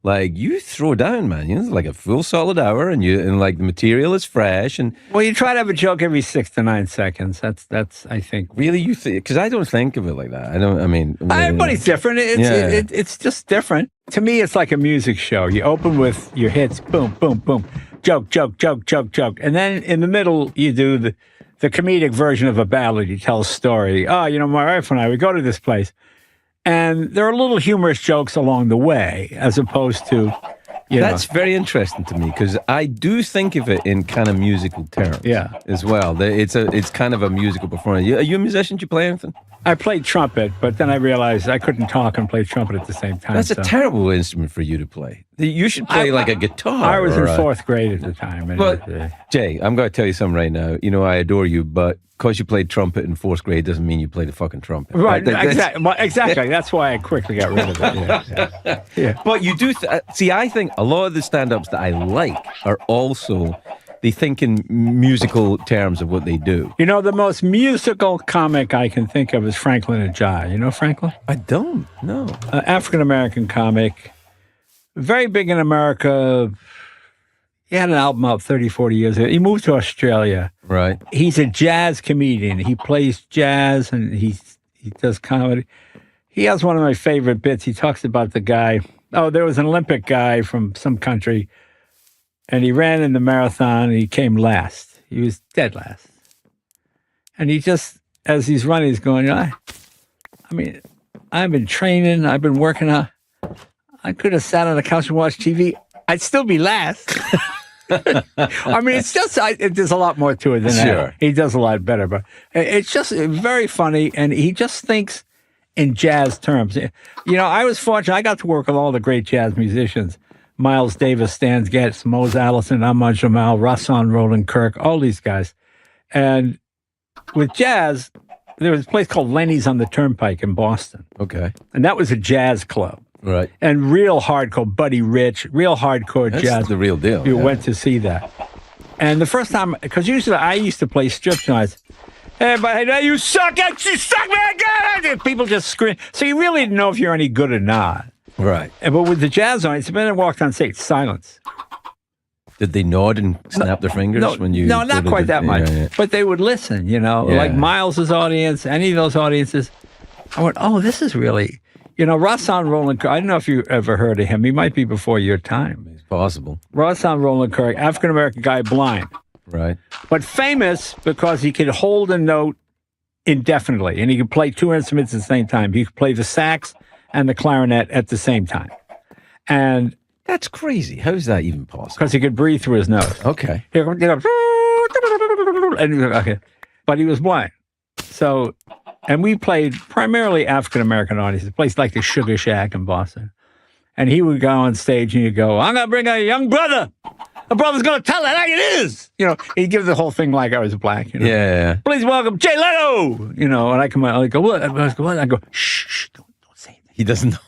Like, you throw down, man. It's like a full solid hour, and like the material is fresh. And well, you try to have a joke every 6 to 9 seconds. That's I think. Really, you think? Because I don't think of it like that. Everybody's different. It's just different. To me, it's like a music show. You open with your hits, boom, boom, boom, joke, joke, joke, joke, joke, and then in the middle you do the comedic version of a ballad. You tell a story. Oh, my wife and I, we go to this place. And there are little humorous jokes along the way, as opposed to, That's very interesting to me, because I do think of it in kind of musical terms. Yeah. As well. It's kind of a musical performance. Are you a musician? Do you play anything? I played trumpet, but then I realized I couldn't talk and play trumpet at the same time. That's a terrible instrument for you to play. You should play like a guitar. I was in fourth grade at the time. But, Jay, I'm going to tell you something right now. I adore you, but because you played trumpet in fourth grade doesn't mean you played a fucking trumpet. Right, exactly. That's why I quickly got rid of it. Yeah. But you do, see, I think a lot of the stand-ups that I like are also, they think in musical terms of what they do. The most musical comic I can think of is Franklin Ajayi. You know Franklin? I don't, no. African-American comic, very big in America. He had an album out 30, 40 years ago. He moved to Australia. Right. He's a jazz comedian. He plays jazz and he does comedy. He has one of my favorite bits. He talks about the guy. Oh, there was an Olympic guy from some country, and he ran in the marathon, and he came last. He was dead last. And he just, as he's running, he's going, I mean, I've been training. I've been working out. I could have sat on the couch and watched TV. I'd still be last. I mean, it's just, there's a lot more to it than that. He does a lot better, but it's just very funny, and he just thinks in jazz terms. I was fortunate. I got to work with all the great jazz musicians. Miles Davis, Stan Getz, Mose Allison, Ahmad Jamal, Rahsaan Roland Kirk, all these guys. And with jazz, there was a place called Lenny's on the Turnpike in Boston. Okay. And that was a jazz club. Right. And real hardcore, Buddy Rich, real hardcore That's jazz. the real deal. You went to see that. And the first time, because usually I used to play strip joints. Hey, but you suck, you suck, man. People just scream. So you really didn't know if you're any good or not. Right. But with the jazz on, it's been walked on stage, silence. Did they nod and snap their fingers when you? No, not quite that much. Yeah. But they would listen, like Miles's audience, any of those audiences. I went, oh, this is really, Rahsaan Roland Kirk. I don't know if you ever heard of him. He might be before your time. It's possible. Rahsaan Roland Kirk, African-American guy, blind. Right. But famous because he could hold a note indefinitely, and he could play two instruments at the same time. He could play the sax and the clarinet at the same time. And that's crazy. How is that even possible? Because he could breathe through his nose. Okay. But he was blind. So, and we played primarily African-American audiences, a place like the Sugar Shack in Boston. And he would go on stage and he'd go, I'm going to bring a young brother. The brother's going to tell it like it is. He'd give the whole thing like I was black. Yeah. Please welcome Jay Leno. And I come out, I go, what? I go, shh, don't say anything. He doesn't know.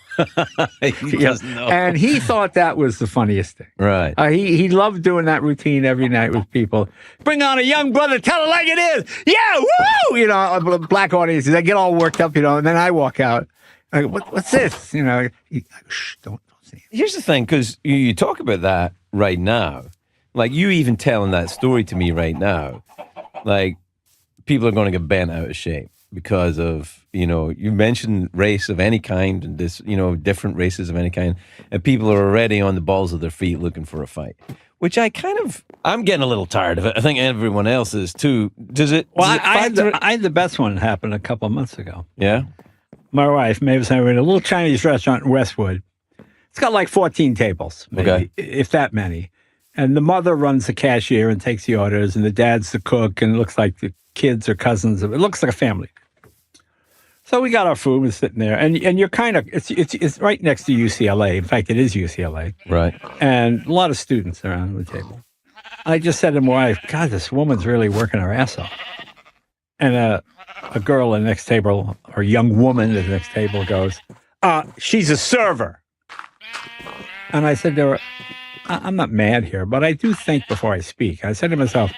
He doesn't know. And he thought that was the funniest thing. Right. He loved doing that routine every night with people. Bring on a young brother, tell it like it is. Yeah, woo! Black audiences, they get all worked up, and then I walk out. I go, what's this? I go, shh, don't say it. Here's the thing, because you talk about that right now. Like, you even telling that story to me right now. like people are going to get bent out of shape because of, you mentioned race of any kind and this, different races of any kind, and people are already on the balls of their feet looking for a fight, which I'm getting a little tired of it. I think everyone else is too. Does it? Well, does it I had the best one happen a couple of months ago. Yeah. My wife, Mavis and I were in a little Chinese restaurant in Westwood. It's got like 14 tables, maybe, Okay. if that many. And the mother runs the cashier and takes the orders, and the dad's the cook, and it looks like the kids are cousins. It looks like a family. So we got our food, we're sitting there, and you're kind of, it's right next to UCLA. In fact, it is UCLA. Right. And a lot of students around the table. I just said to my wife, God, this woman's really working her ass off. And a girl at the next table, or a young woman at the next table goes, she's a server. And I said to her, I'm not mad here, but I do think before I speak. I said to myself,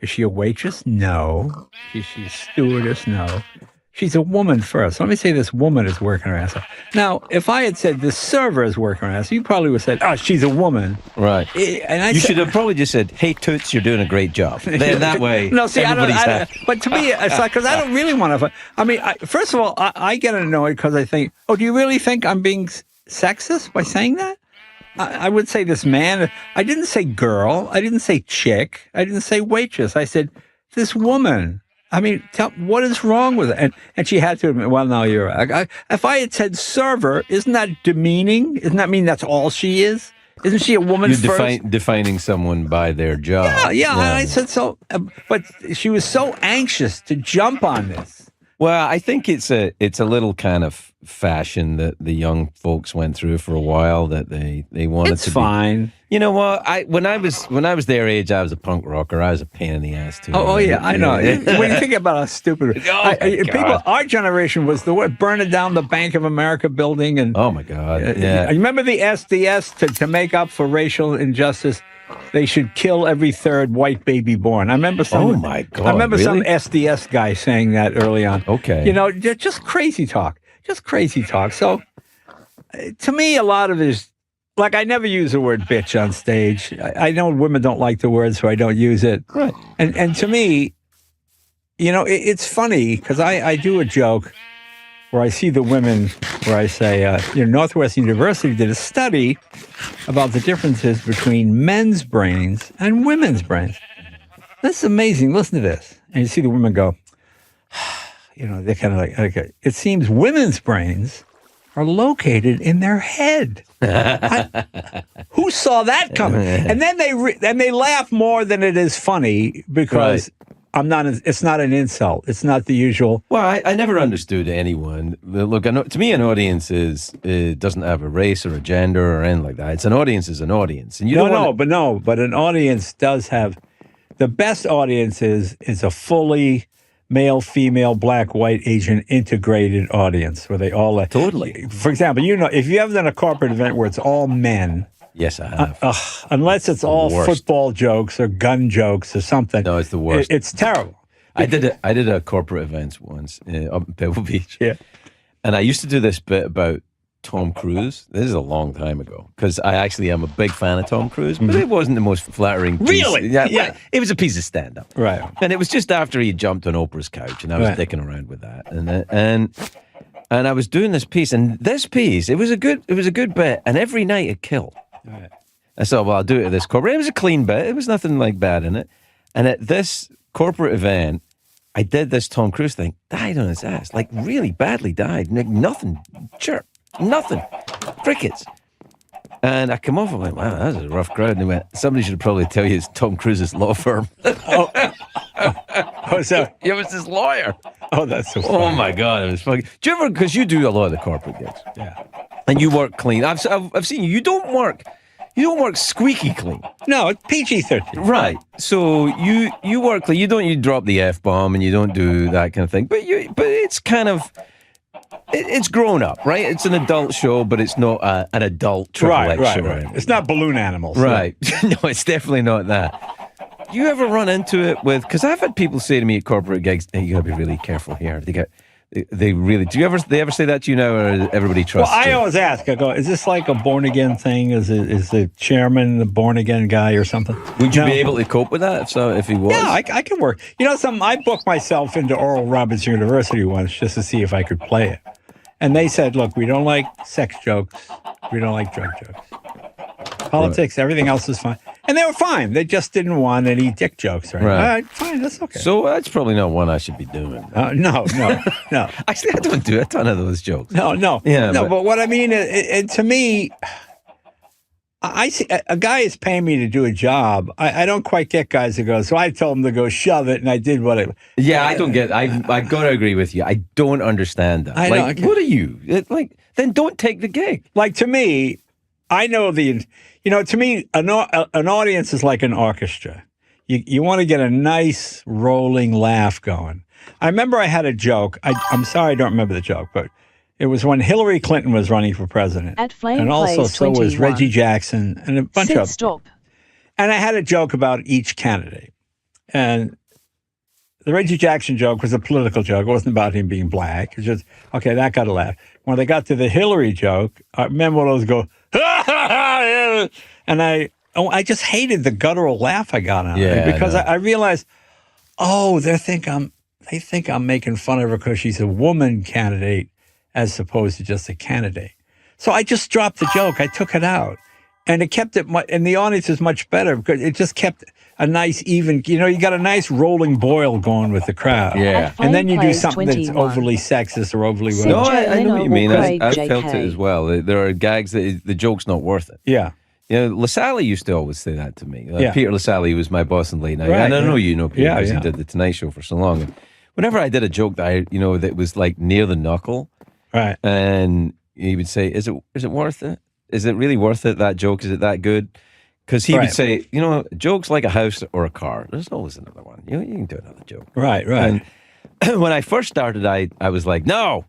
is she a waitress? No. Is she a stewardess? No. She's a woman first. Let me say this woman is working her ass off. Now, if I had said this server is working her ass, you probably would have said, she's a woman. Right. And you should have probably just said, hey, Toots, you're doing a great job. Then that way, no, see, everybody's happy. but to me, it's like, because I don't really want to. I mean, first of all, I get annoyed because I think, do you really think I'm being sexist by saying that? I would say this man. I didn't say girl. I didn't say chick. I didn't say waitress. I said this woman. I mean, what is wrong with it? And she had to admit, well, no, you're right. If I had said server, isn't that demeaning? Doesn't that mean that's all she is? Isn't she a woman first? Defining someone by their job. Yeah. I said so. But she was so anxious to jump on this. Well, I think it's a little kind of fashion that the young folks went through for a while, that they wanted it's to fine. Be, you know what? When I was their age, I was a punk rocker. I was a pain in the ass too. Oh yeah, I know. When you think about how stupid people, our generation was the word burning down the Bank of America building, and oh my God, yeah. You remember the SDS to make up for racial injustice? They should kill every third white baby born. I remember some. Oh my God! I remember some really? SDS guy saying that early on. Okay. Just crazy talk. Just crazy talk. So, to me, a lot of it is like I never use the word bitch on stage. I know women don't like the word, so I don't use it. Right. And to me, it's funny because I do a joke where I see the women where I say, Northwestern University did a study about the differences between men's brains and women's brains. That's amazing. Listen to this. And you see the women go, they're kind of like, okay, it seems women's brains are located in their head. Who saw that coming? And then they laugh more than it is funny because it's not an insult. It's not the usual. Well, I never understood anyone. Look, to me, an audience doesn't have a race or a gender or anything like that. An audience is an audience, and but an audience does have the best audience is a fully male, female, black, white, Asian integrated audience where they all totally. For example, if you ever done a corporate event where it's all men. Yes, I have. Unless it's all football jokes or gun jokes or something. No, it's the worst. It's terrible. I did a corporate event once up in Pebble Beach. Yeah. And I used to do this bit about Tom Cruise. This is a long time ago because I actually am a big fan of Tom Cruise, but it wasn't the most flattering piece. Really? Yeah. It was a piece of stand-up. Right. And it was just after he jumped on Oprah's couch, and I was dicking around with that. And I was doing this piece, and it was a good bit, and every night it killed. Right. I thought, well, I'll do it at this corporate. It was a clean bit. It was nothing like bad in it. And at this corporate event, I did this Tom Cruise thing. Died on his ass. Like, really badly died. Nothing. Chirp. Nothing. Crickets. And I come off and went, wow, that was a rough crowd. And they went, somebody should probably tell you it's Tom Cruise's law firm. So it was his lawyer. Oh, that's so funny. Oh, my God. It was funny. Do you ever, because you do a lot of the corporate gigs. Yeah. And you work clean. I've seen you. You don't work squeaky clean. No, it's PG-13. Right. So you work clean. You drop the F-bomb and you don't do that kind of thing. But it's kind of it's grown up, right? It's an adult show, but it's not an adult triple X show. Right. It's not Balloon Animals. Right. No, it's definitely not that. You ever run into it with, because I've had people say to me at corporate gigs, hey, you got to be really careful here. They really. They ever say that to you now, or everybody trusts? Well, I you? always ask. I go, is this like a born again thing? Is the chairman the born again guy or something? Would you No. be able to cope with that if he was? Yeah, I can work. You know, I booked myself into Oral Roberts University once just to see if I could play it. And they said, look, we don't like sex jokes. We don't like drug jokes. Politics, everything else is fine. And they were fine. They just didn't want any dick jokes. Right? Right. All right, fine, that's okay. So that's probably not one I should be doing. No. Actually, I don't do a ton of those jokes. No. Yeah, but what I mean, to me, I see a guy is paying me to do a job. I don't quite get guys that go, so I told him to go shove it, and I did what I... Yeah, I don't get. I got to agree with you. I don't understand that. I like, know. what are you then? Don't take the gig. Like, to me, I know to me, an audience is like an orchestra. You want to get a nice rolling laugh going. I remember I had a joke. I'm sorry I don't remember the joke, but it was when Hillary Clinton was running for president. At Flame and also Plays so was 21. Reggie Jackson and a bunch Sit of... stop. And I had a joke about each candidate. And the Reggie Jackson joke was a political joke. It wasn't about him being black. It was just, okay, that got a laugh. When they got to the Hillary joke, I remember one of those go, and I just hated the guttural laugh I got on it because I realized, they think I'm making fun of her because she's a woman candidate as opposed to just a candidate. So I just dropped the joke. I took it out. And it kept it, and the audience is much better because it just kept a nice even, you got a nice rolling boil going with the crowd. Yeah. And then you do Plays something that's 21. overly sexist or overly Sit No, whatever. I know what you mean. Craig I felt it JK. as well. There are gags that the joke's not worth it. Yeah. LaSalle used to always say that to me. Yeah. Peter LaSalle was my boss in late night. Right, And I know yeah. you know Peter Yeah, because yeah. he did the Tonight Show for so long. And whenever I did a joke that that was like near the knuckle, Right. and he would say, "Is it worth it? Is it really worth it? That joke, is it that good?" Because he would Right. say, jokes like a house or a car. There's always another one. You can do another joke. Right. And when I first started, I was like, no,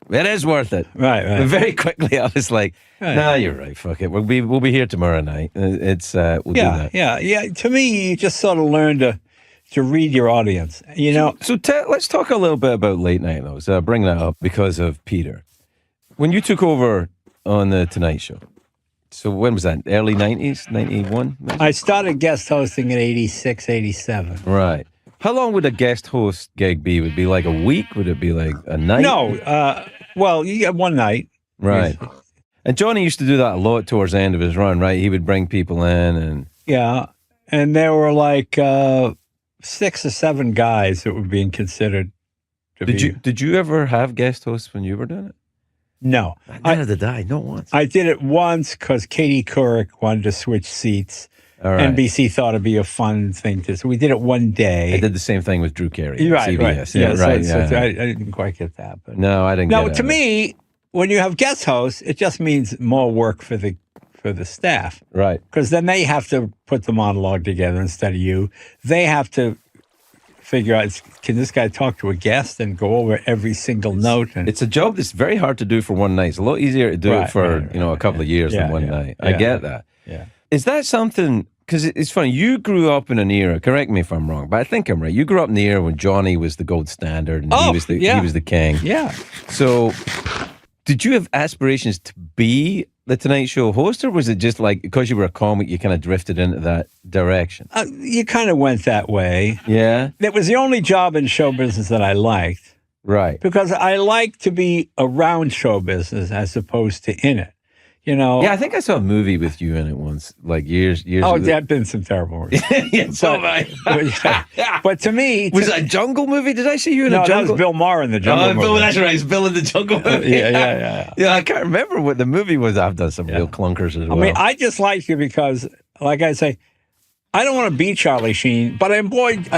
it is worth it. Right. But very quickly, I was like, Right. nah, you're right. Fuck it. We'll be here tomorrow night. We'll do that. Yeah. To me, you just sort of learn to read your audience. So let's talk a little bit about late night, though. So I bring that up because of Peter. When you took over on the Tonight Show, so when was that? Early 90s? 91? maybe? I started guest hosting in 86, 87. Right. How long would a guest host gig be? Would it be like a week? Would it be like a night? No. Well, you get one night. Right. And Johnny used to do that a lot towards the end of his run, right? He would bring people in and... Yeah. And there were like 6 or 7 guys that were being considered to be... Did you ever have guest hosts when you were doing it? No. Neither did I. Not once. I did it once because Katie Couric wanted to switch seats. All right. NBC thought it'd be a fun thing to... So we did it one day. I did the same thing with Drew Carey. at Right, right. CBS. Yeah, right. So yeah. I didn't quite get that. But No, I didn't no, get it. to me, when you have guest hosts, it just means more work for the staff Right. because then they have to put the monologue together instead of you. They have to figure out, can this guy talk to a guest and go over every single note? And It's a job that's very hard to do for one night. It's a lot easier to do Right, it for, right, a couple of years Yeah, than one yeah, night. I yeah. get that. yeah. Is that something, because it's funny, you grew up in an era, correct me if I'm wrong, but I think I'm right. You grew up in the era when Johnny was the gold standard and he Oh, was the yeah. he was the king. Yeah. So did you have aspirations to be the Tonight Show host, or was it just like, because you were a comic, you kind of drifted into that direction? You kind of went that way. Yeah? It was the only job in show business that I liked Right. because I like to be around show business as opposed to in it. Yeah, I think I saw a movie with you in it once, like years Oh, ago. there have been some terrible movies. Yeah, so But to me... was it a jungle movie? Did I see you in no, a that jungle? was Bill Maher in the Jungle Oh, Bill, movie. that's right. It's Bill in the Jungle movie. Yeah. Yeah, I can't remember what the movie was. I've done some real clunkers as I well. mean, I just like you because, like I say, I don't want to be Charlie Sheen, but I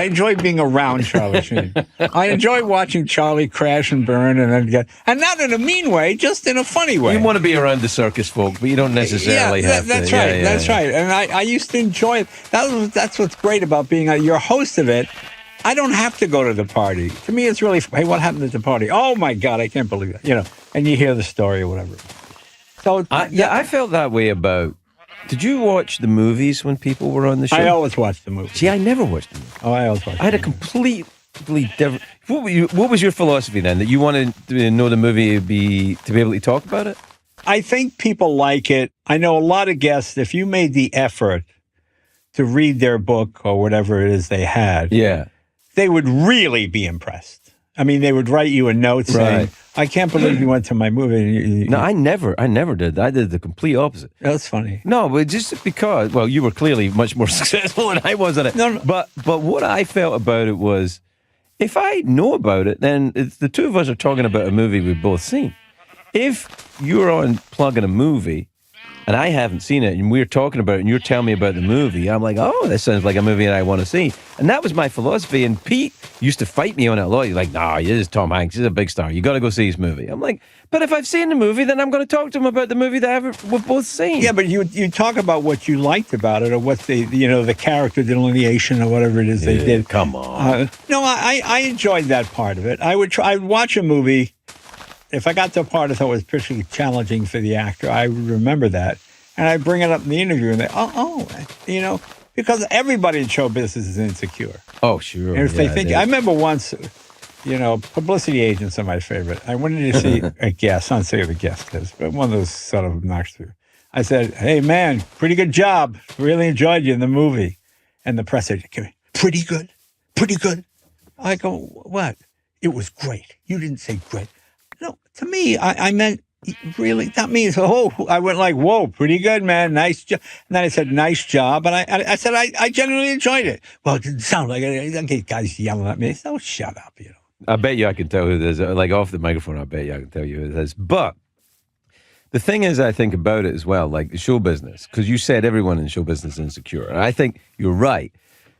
enjoy being around Charlie Sheen. I enjoy watching Charlie crash and burn and not in a mean way, just in a funny way. you want to be around the circus folk, but you don't necessarily have that's to. right. That's right. And I used to enjoy it. That's what's great about being your host of it. I don't have to go to the party. To me, it's really, hey, what happened at the party? Oh my God, I can't believe that. And you hear the story or whatever. So I felt that way about. Did you watch the movies when people were on the show? I always watch the movie. See, I never watched them. Oh, I always watch. I had a the movie. complete completely different. What was your philosophy then? That you wanted to know the movie to be able to talk about it? I think people like it. I know a lot of guests, if you made the effort to read their book or whatever it is they had, Yeah. they would really be impressed. I mean, they would write you a note saying, I can't believe you went to my movie. No, I never did. I did the complete opposite. That's funny. No, but just because, well, you were clearly much more successful than I was at it. No. But what I felt about it was, if I know about it, then it's the two of us are talking about a movie we've both seen. If you're on plugging a movie and I haven't seen it and we're talking about it and you're telling me about the movie, I'm like, oh, that sounds like a movie that I want to see. And that was my philosophy. And Pete used to fight me on it a lot. He's like, nah, this is Tom Hanks. He's a big star. You got to go see his movie. I'm like, but if I've seen the movie, then I'm going to talk to him about the movie that we've both seen. Yeah, but you talk about what you liked about it or what the character delineation or whatever it is they did. Come on. No, I enjoyed that part of it. I'd watch a movie. If I got to a part I thought was particularly challenging for the actor, I would remember that. And I bring it up in the interview, and they, because everybody in show business is insecure. Oh, sure. And if they think, I remember once, publicity agents are my favorite. I went in to see a guest, I don't say who the guest is, but one of those sort of obnoxious. I said, hey, man, pretty good job. Really enjoyed you in the movie. And the press agent came in, pretty good? Pretty good? I go, what? It was great. You didn't say great. No, to me, I meant, really, that means, I went like, whoa, pretty good, man. Nice job. And then I said, nice job. And I said, I genuinely enjoyed it. Well, it didn't sound like it. I get guys yelling at me. I said, oh, shut up, I bet you I can tell who this is. Like off the microphone, I bet you I can tell you who this is. But the thing is, I think about it as well, like the show business, because you said everyone in show business is insecure. And I think you're right.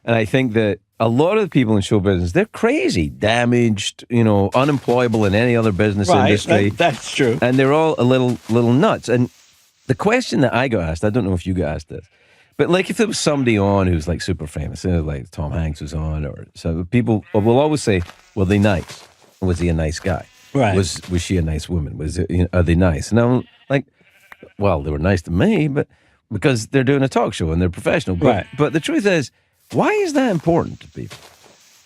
And I think that a lot of the people in show business, they're crazy, damaged, unemployable in any other business industry. That's true. And they're all a little nuts. And the question that I got asked, I don't know if you got asked this, but like if there was somebody on who's like super famous, like Tom Hanks was on, or so people will always say, "Were they nice? Was he a nice guy? Right? Was she a nice woman? Are they nice?" And I'm like, "Well, they were nice to me, but because they're doing a talk show and they're professional." But the truth is, why is that important to people?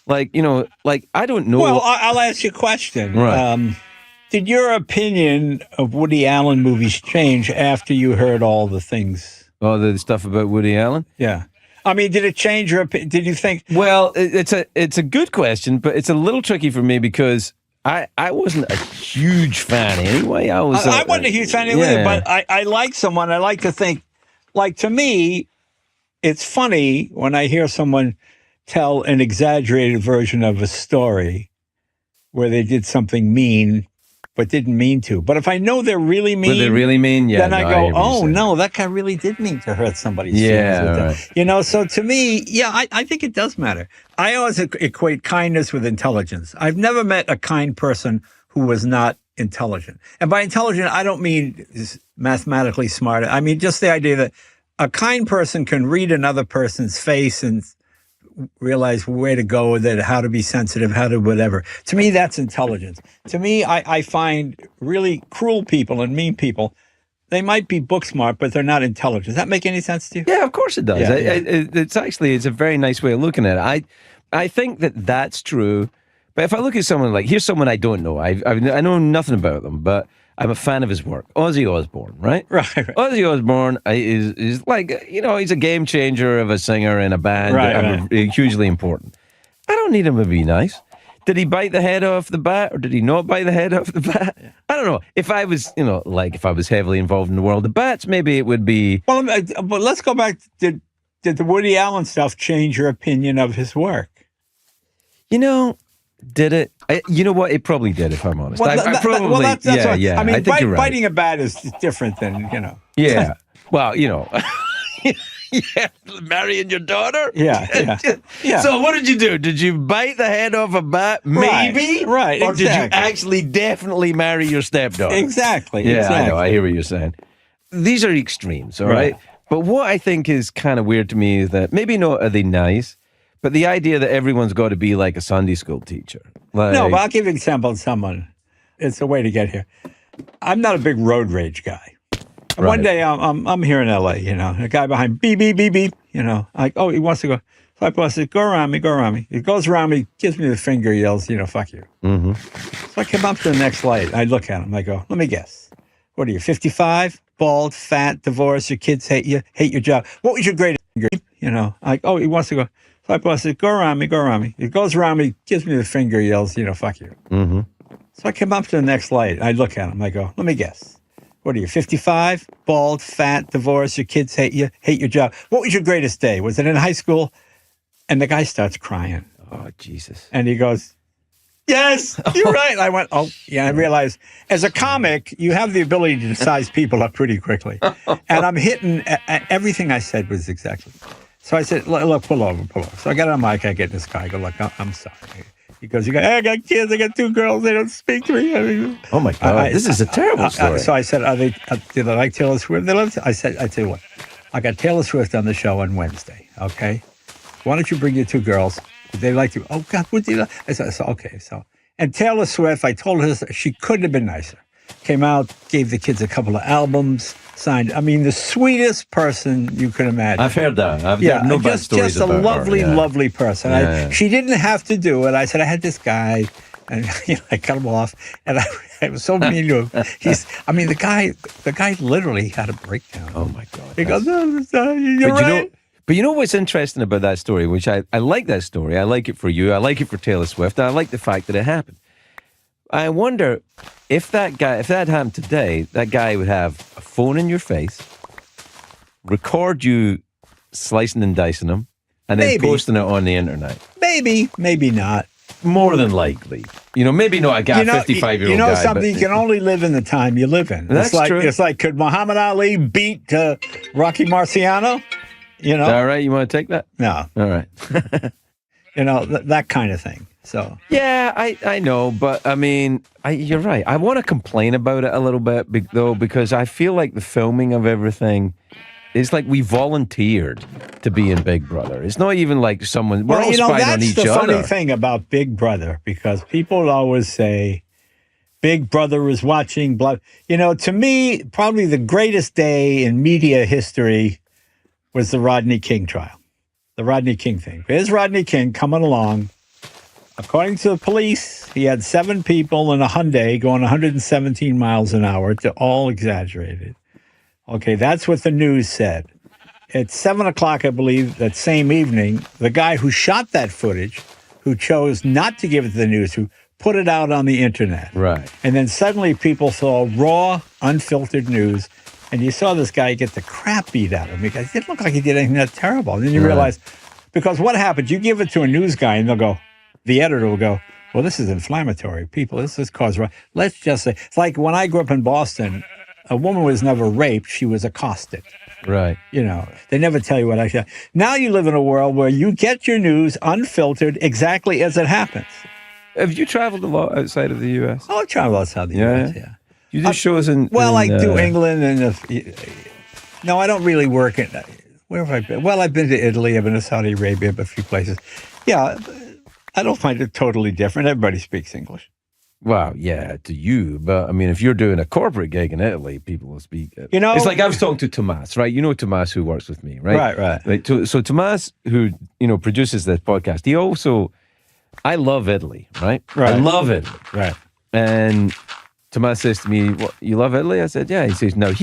Like, I don't know. Well, I'll ask you a question. Right. Did your opinion of Woody Allen movies change after you heard all the things? Oh, the stuff about Woody Allen? Yeah. I mean, did it change your opinion? Did you think? Well, it's a good question, but it's a little tricky for me because I wasn't a huge fan anyway. I wasn't a huge fan anyway, yeah. but I like someone. I like to think, like, to me, it's funny when I hear someone tell an exaggerated version of a story where they did something mean but didn't mean to. But if I know they're really mean, Were they really mean? Yeah, then I go, oh, no, that guy really did mean to hurt somebody's feelings. Right. So to me, I think it does matter. I always equate kindness with intelligence. I've never met a kind person who was not intelligent. And by intelligent, I don't mean mathematically smart. I mean just the idea that a kind person can read another person's face and realize where to go with it, how to be sensitive, how to whatever. To me, that's intelligence. To me, I find really cruel people and mean people, they might be book smart, but they're not intelligent. Does that make any sense to you? Yeah, of course it does. Yeah, It's a very nice way of looking at it. I think that's true. But if I look at someone like, here's someone I don't know. I know nothing about them, but I'm a fan of his work. Ozzy Osbourne, right? Right. Ozzy Osbourne is like, he's a game changer of a singer in a band. Right. Hugely important. I don't need him to be nice. Did he bite the head off the bat or did he not bite the head off the bat? I don't know. If I was, if I was heavily involved in the world of bats, maybe it would be... Well, but let's go back. Did the Woody Allen stuff change your opinion of his work? Did it? You know what? It probably did, if I'm honest. Well, I probably, that's what, yeah. I mean, think you're right. biting a bat is different than, Yeah. Well, marrying your daughter? Yeah. So what did you do? Did you bite the head off a bat? Maybe? Right. Or did you exactly. actually definitely marry your stepdaughter? Exactly. Yeah, exactly. I know. I hear what you're saying. These are extremes, all right? But what I think is kind of weird to me is that maybe not are they nice, but the idea that everyone's got to be like a Sunday school teacher. No, but I'll give you an example of someone. It's a way to get here. I'm not a big road rage guy. One day I'm here in LA, a guy behind beep, beep, beep, beep, like, oh, he wants to go. So I boss says, go around me, go around me. He goes around me, gives me the finger, yells, fuck you. Mm-hmm. So I come up to the next light. I look at him. I go, let me guess. What are you, 55? Bald, fat, divorced, your kids hate you, hate your job. What was your greatest finger? Oh, he wants to go. So I boss says, go around me, go around me. He goes around me, gives me the finger, yells, fuck you. Mm-hmm. So I come up to the next light. I look at him. I go, let me guess. What are you, 55? Bald, fat, divorced, your kids hate you, hate your job. What was your greatest day? Was it in high school? And the guy starts crying. Oh, Jesus. And he goes, yes, you're right. And I went, oh, yeah. I realized as a comic, you have the ability to size people up pretty quickly. And I'm hitting, everything I said was exactly. So I said, look, pull over. So I got on the mic. I get this guy. I go, look, I'm sorry. He goes, I got kids. I got 2 girls. They don't speak to me. I mean, Oh, my God. This is a terrible story. so I said, do they like Taylor Swift? I tell you what, I got Taylor Swift on the show on Wednesday, okay? Why don't you bring your 2 girls? They like you. Oh, God, what do you like? I said, okay. And Taylor Swift, I told her she couldn't have been nicer. Came out, gave the kids a couple of albums, signed. I mean, the sweetest person you could imagine. I've heard that. I've no bad just stories a about lovely, her. Yeah. lovely person. Yeah. She didn't have to do it. I said, I had this guy, and I cut him off, and I was so mean to him. The guy literally had a breakdown. Oh, my God. He goes, you're right. But you know what's interesting about that story, which I like that story. I like it for you. I like it for Taylor Swift. And I like the fact that it happened. I wonder if that happened today, that guy would have a phone in your face, record you slicing and dicing them, and then posting it on the internet. Maybe not. More than likely. Maybe not a guy, 55-year-old guy. You know something? You can only live in the time you live in. That's true. It's like, could Muhammad Ali beat Rocky Marciano? All right, you want to take that? No. All right. That kind of thing. So yeah, I know, but I mean, you're right. I want to complain about it a little bit, though, because I feel like the filming of everything is like we volunteered to be in Big Brother. It's not even like we're all spying on each other. That's the funny thing about Big Brother, because people always say Big Brother is watching. To me, probably the greatest day in media history was the Rodney King trial, the Rodney King thing. Here's Rodney King coming along. According to the police, he had 7 people in a Hyundai going 117 miles an hour. It's all exaggerated. Okay, that's what the news said. At 7 o'clock, I believe, that same evening, the guy who shot that footage, who chose not to give it to the news, who put it out on the internet. Right. And then suddenly people saw raw, unfiltered news. And you saw this guy get the crap beat out of him because it didn't look like he did anything that terrible. And then you realize, because what happens, you give it to a news guy and the editor will go, well, this is inflammatory. People, this is cause. Let's just say, it's like when I grew up in Boston, a woman was never raped, she was accosted. Right. They never tell you what actually. Now you live in a world where you get your news unfiltered exactly as it happens. Have you traveled a lot outside of the U.S.? Oh, I travel outside the U.S., yeah. You do shows in... I do England and... No, I don't really work in... Where have I been? Well, I've been to Italy, I've been to Saudi Arabia, a few places. Yeah, I don't find it totally different. Everybody speaks English. Well, yeah, to you. But, I mean, if you're doing a corporate gig in Italy, people will speak... It's like I was talking to Tomas, right? You know Tomas, who works with me, right? Right. So Tomas, who, produces this podcast, he also... I love Italy, right? I love Italy. Right. And Tomas says to me, "What, you love Italy?" I said, "Yeah." He says, "No,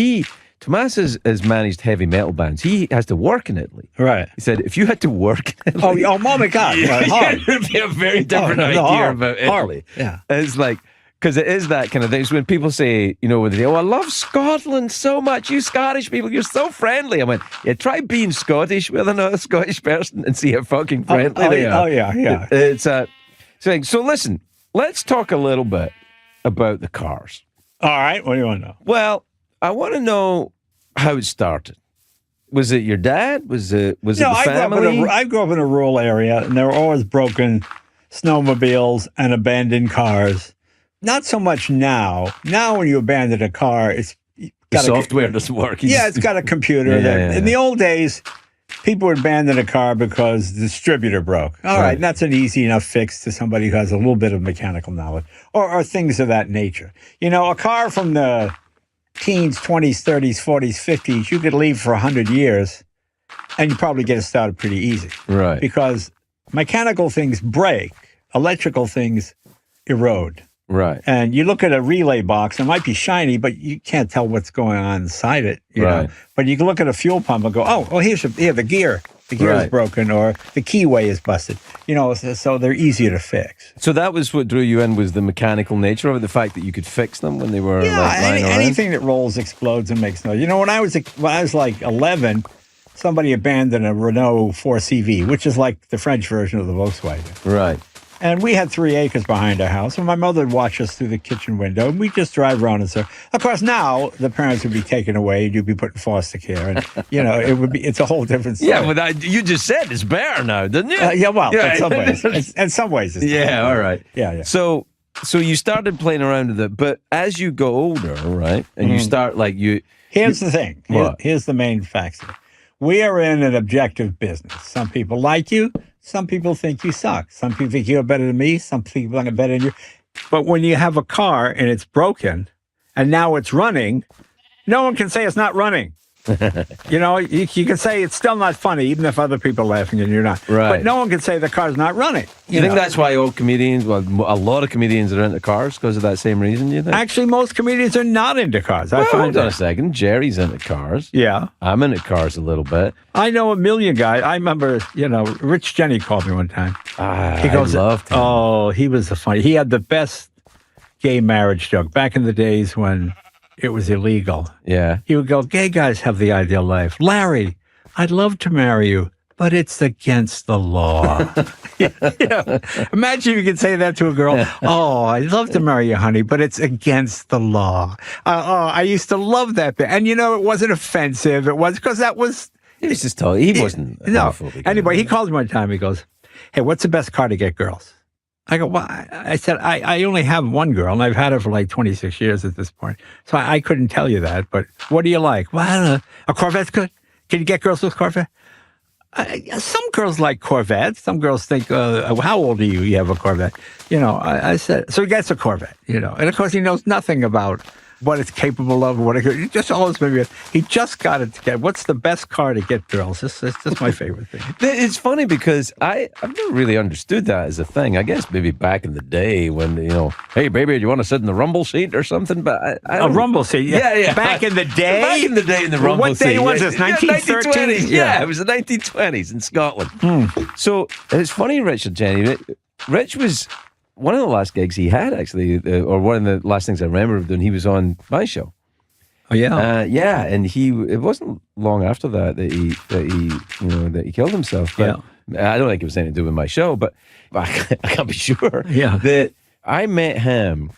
Tomas has managed heavy metal bands. He has to work in Italy." Right. He said, "If you had to work in Italy..." Oh my God. It would be a very different idea about Italy. Yeah. It's like, because it is that kind of thing. So when people say, when they say, "Oh, I love Scotland so much. You Scottish people, you're so friendly." I went, "Yeah, try being Scottish with another Scottish person and see how fucking friendly they are." Oh, yeah. It's so listen, let's talk a little bit about the cars. All right. What do you want to know? Well, I want to know how it started. Was it your dad? Was it the family? I grew up in a rural area, and there were always broken snowmobiles and abandoned cars. Not so much now. Now, when you abandon a car, it's the software doesn't work. It's got a computer. In the old days, people would abandon a car because the distributor broke. All right, that's an easy enough fix to somebody who has a little bit of mechanical knowledge, or things of that nature. A car from the teens, 20s, 30s, 40s, 50s, you could leave for 100 years, and you probably get it started pretty easy. Right. Because mechanical things break, electrical things erode. Right. And you look at a relay box, it might be shiny, but you can't tell what's going on inside it. You Right. know? But you can look at a fuel pump and go, oh, here's the gear. The gear is Right. broken, or the keyway is busted. You know, so they're easier to fix. So that was what drew you in, was the mechanical nature of it, the fact that you could fix them when they were like lying around? Anything that rolls, explodes, and makes noise. You know, when I was like 11, somebody abandoned a Renault 4CV, which is like the French version of the Volkswagen. Right. And we had 3 acres behind our house, and my mother would watch us through the kitchen window, and we'd just drive around and so. Of course, now the parents would be taken away, and you'd be put in foster care, and you know it's a whole different story. Yeah, but you just said it's bare now, didn't you? Yeah, well, in some ways, in some ways, it's Yeah, all right. yeah. So you started playing around with it, but as you go older, right, and you start like you. Here's the thing. What? Here's the main factor. We are in an objective business. Some people like you. Some people think you suck. Some people think you're better than me. Some people think I'm better than you. But when you have a car and it's broken and now it's running, no one can say it's not running. You know, you can say it's still not funny, even if other people are laughing and you're not. Right. But no one can say the car's not running. You think know? that's why all comedians, well, a lot of comedians are into cars because of that same reason, you think? Actually, most comedians are not into cars. I Well, find hold on a that. second. Jerry's into cars. Yeah. I'm into cars a little bit. I know a million guys. I remember, you know, Rich Jenny called me one time. He loved him. Oh, he was he had the best gay marriage joke back in the days when it was illegal. Yeah. He would go, gay guys have the ideal life. Larry, I'd love to marry you, but it's against the law. You know, imagine if you could say that to a girl. Oh, I'd love to marry you, honey, but it's against the law. I used to love that bit. And, you know, it wasn't offensive. It was because that was... He was just told. He wasn't. No. homophobic. Anyway, he called me one time. He goes, hey, what's the best car to get girls? I go, well, I said, I only have one girl, and I've had her for like 26 years at this point. So I couldn't tell you that, but what do you like? Well, I don't know. A Corvette's good. Can you get girls with Corvette? Some girls like Corvettes. Some girls think, how old are you? You have a Corvette. You know, I said, so he gets a Corvette, you know. And of course, he knows nothing about what it's capable of, he just always maybe he just got it together. What's the best car to get girls? It's just my favorite thing. It's funny because I've never really understood that as a thing. I guess maybe back in the day when, you know, hey, baby, do you want to sit in the rumble seat or something? But a rumble seat? Yeah. Back in the day? Back in the day in the rumble what seat. What day was this, 1913? 1920s. Yeah, it was the 1920s in Scotland. So it's funny, Richard Jenny. Rich was one of the last gigs he had, actually, or one of the last things I remember of doing, he was on my show. Oh yeah, and it wasn't long after that he killed himself. But I don't think it was anything to do with my show, but I can't be sure. Yeah, that I met him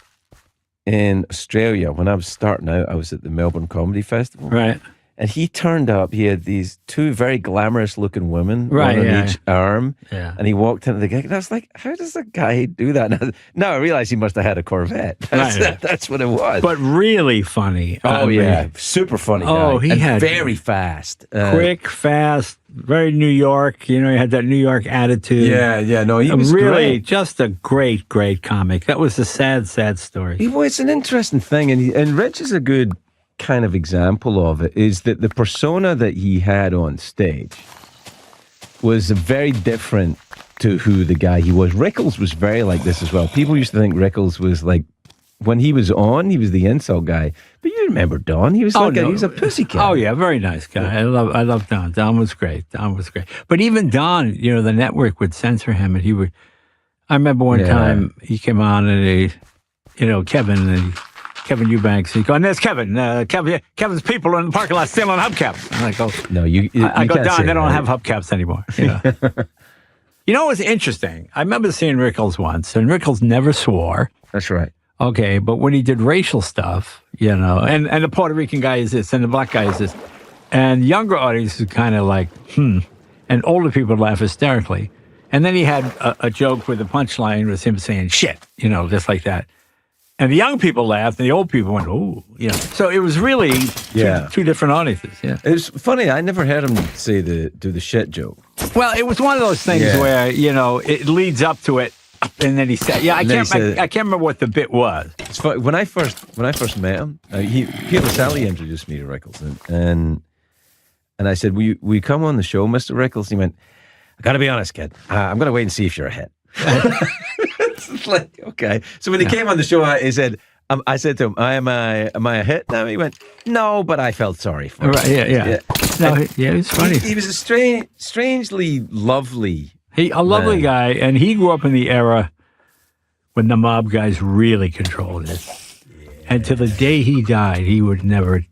in Australia when I was starting out. I was at the Melbourne Comedy Festival, right? And he turned up. He had these two very glamorous-looking women, right, one on each arm. Yeah. And he walked into the gig, and I was like, "How does a guy do that?" Now I realize he must have had a Corvette. That's what it was. But really funny. Oh yeah, super funny. Oh, guy. he and had very fast, quick, fast, very New York. You know, he had that New York attitude. Yeah. No, he was really great. just a great comic. That was a sad story. It's an interesting thing, and Rich is a good kind of example of it. Is that the persona that he had on stage was very different to who the guy he was. Rickles was very like this as well. People used to think Rickles was like, when he was on, he was the insult guy. But you remember Don? He was he was a pussycat. Oh yeah, very nice guy. Yeah. I love Don. Don was great. But even Don, you know, the network would censor him, and he would. I remember one time he came on, and Kevin Eubanks. He go, and there's Kevin. Kevin's people are in the parking lot stealing hubcaps. And I go, no, you I go, can't Don, say they don't that. have hubcaps anymore. You know? You know what's interesting? I remember seeing Rickles once, and Rickles never swore. That's right. Okay, but when he did racial stuff, you know, and the Puerto Rican guy is this, and the black guy is this, and younger audiences kind of like, and older people laugh hysterically. And then he had a joke where the punchline was him saying shit, you know, just like that. And the young people laughed, and the old people went, "Ooh," you know. So it was really two different audiences. Yeah, it's funny. I never heard him do the shit joke. Well, it was one of those things where it leads up to it, and then he said, I can't remember what the bit was. It's funny. When I first met him, Peter Sally introduced me to Rickles, and And I said, will you come on the show, Mr. Rickles? And he went, I got to be honest, kid. I'm going to wait and see if you're a hit. It's like, okay. So when he came on the show, I said to him, am I a hit now? He went, no, but I felt sorry for him. Right, yeah. No, it was funny. He was a strangely lovely A lovely man. guy, and he grew up in the era when the mob guys really controlled it. Yeah. And to the day he died, he would never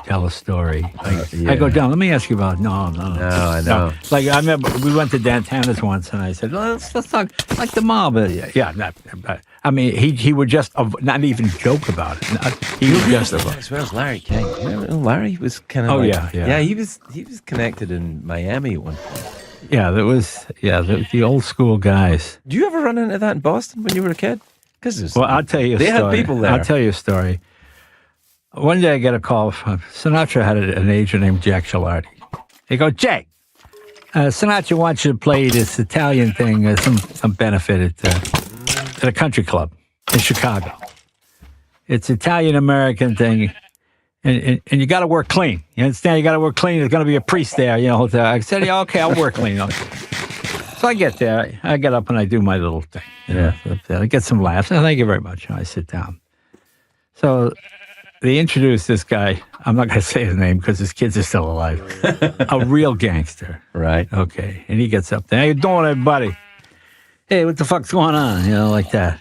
tell a story. I go down. Let me ask you about. No, I know. No. Like I remember, we went to Dantana's once, and I said, let's talk like the mob. I mean, he would just not even joke about it. He would just. As well as Larry King. Remember, Larry was kind of. Oh, like, yeah. He was connected in Miami at one point. Yeah, there was. Yeah, the old school guys. Do you ever run into that in Boston when you were a kid? Well, I'll tell you a story. They had people there. I'll tell you a story. One day I get a call from Sinatra had an agent named Jack Gilardi. He goes, Jay, Sinatra wants you to play this Italian thing, some benefit at a country club in Chicago. It's Italian-American thing, and you got to work clean. You understand? You got to work clean. There's going to be a priest there. I said, yeah, okay, I'll work clean. So I get there. I get up and I do my little thing. I get some laughs. Thank you very much. I sit down. So they introduced this guy. I'm not going to say his name because his kids are still alive. A real gangster. Right. Okay. And he gets up there. How you doing, everybody? Hey, what the fuck's going on? Like that.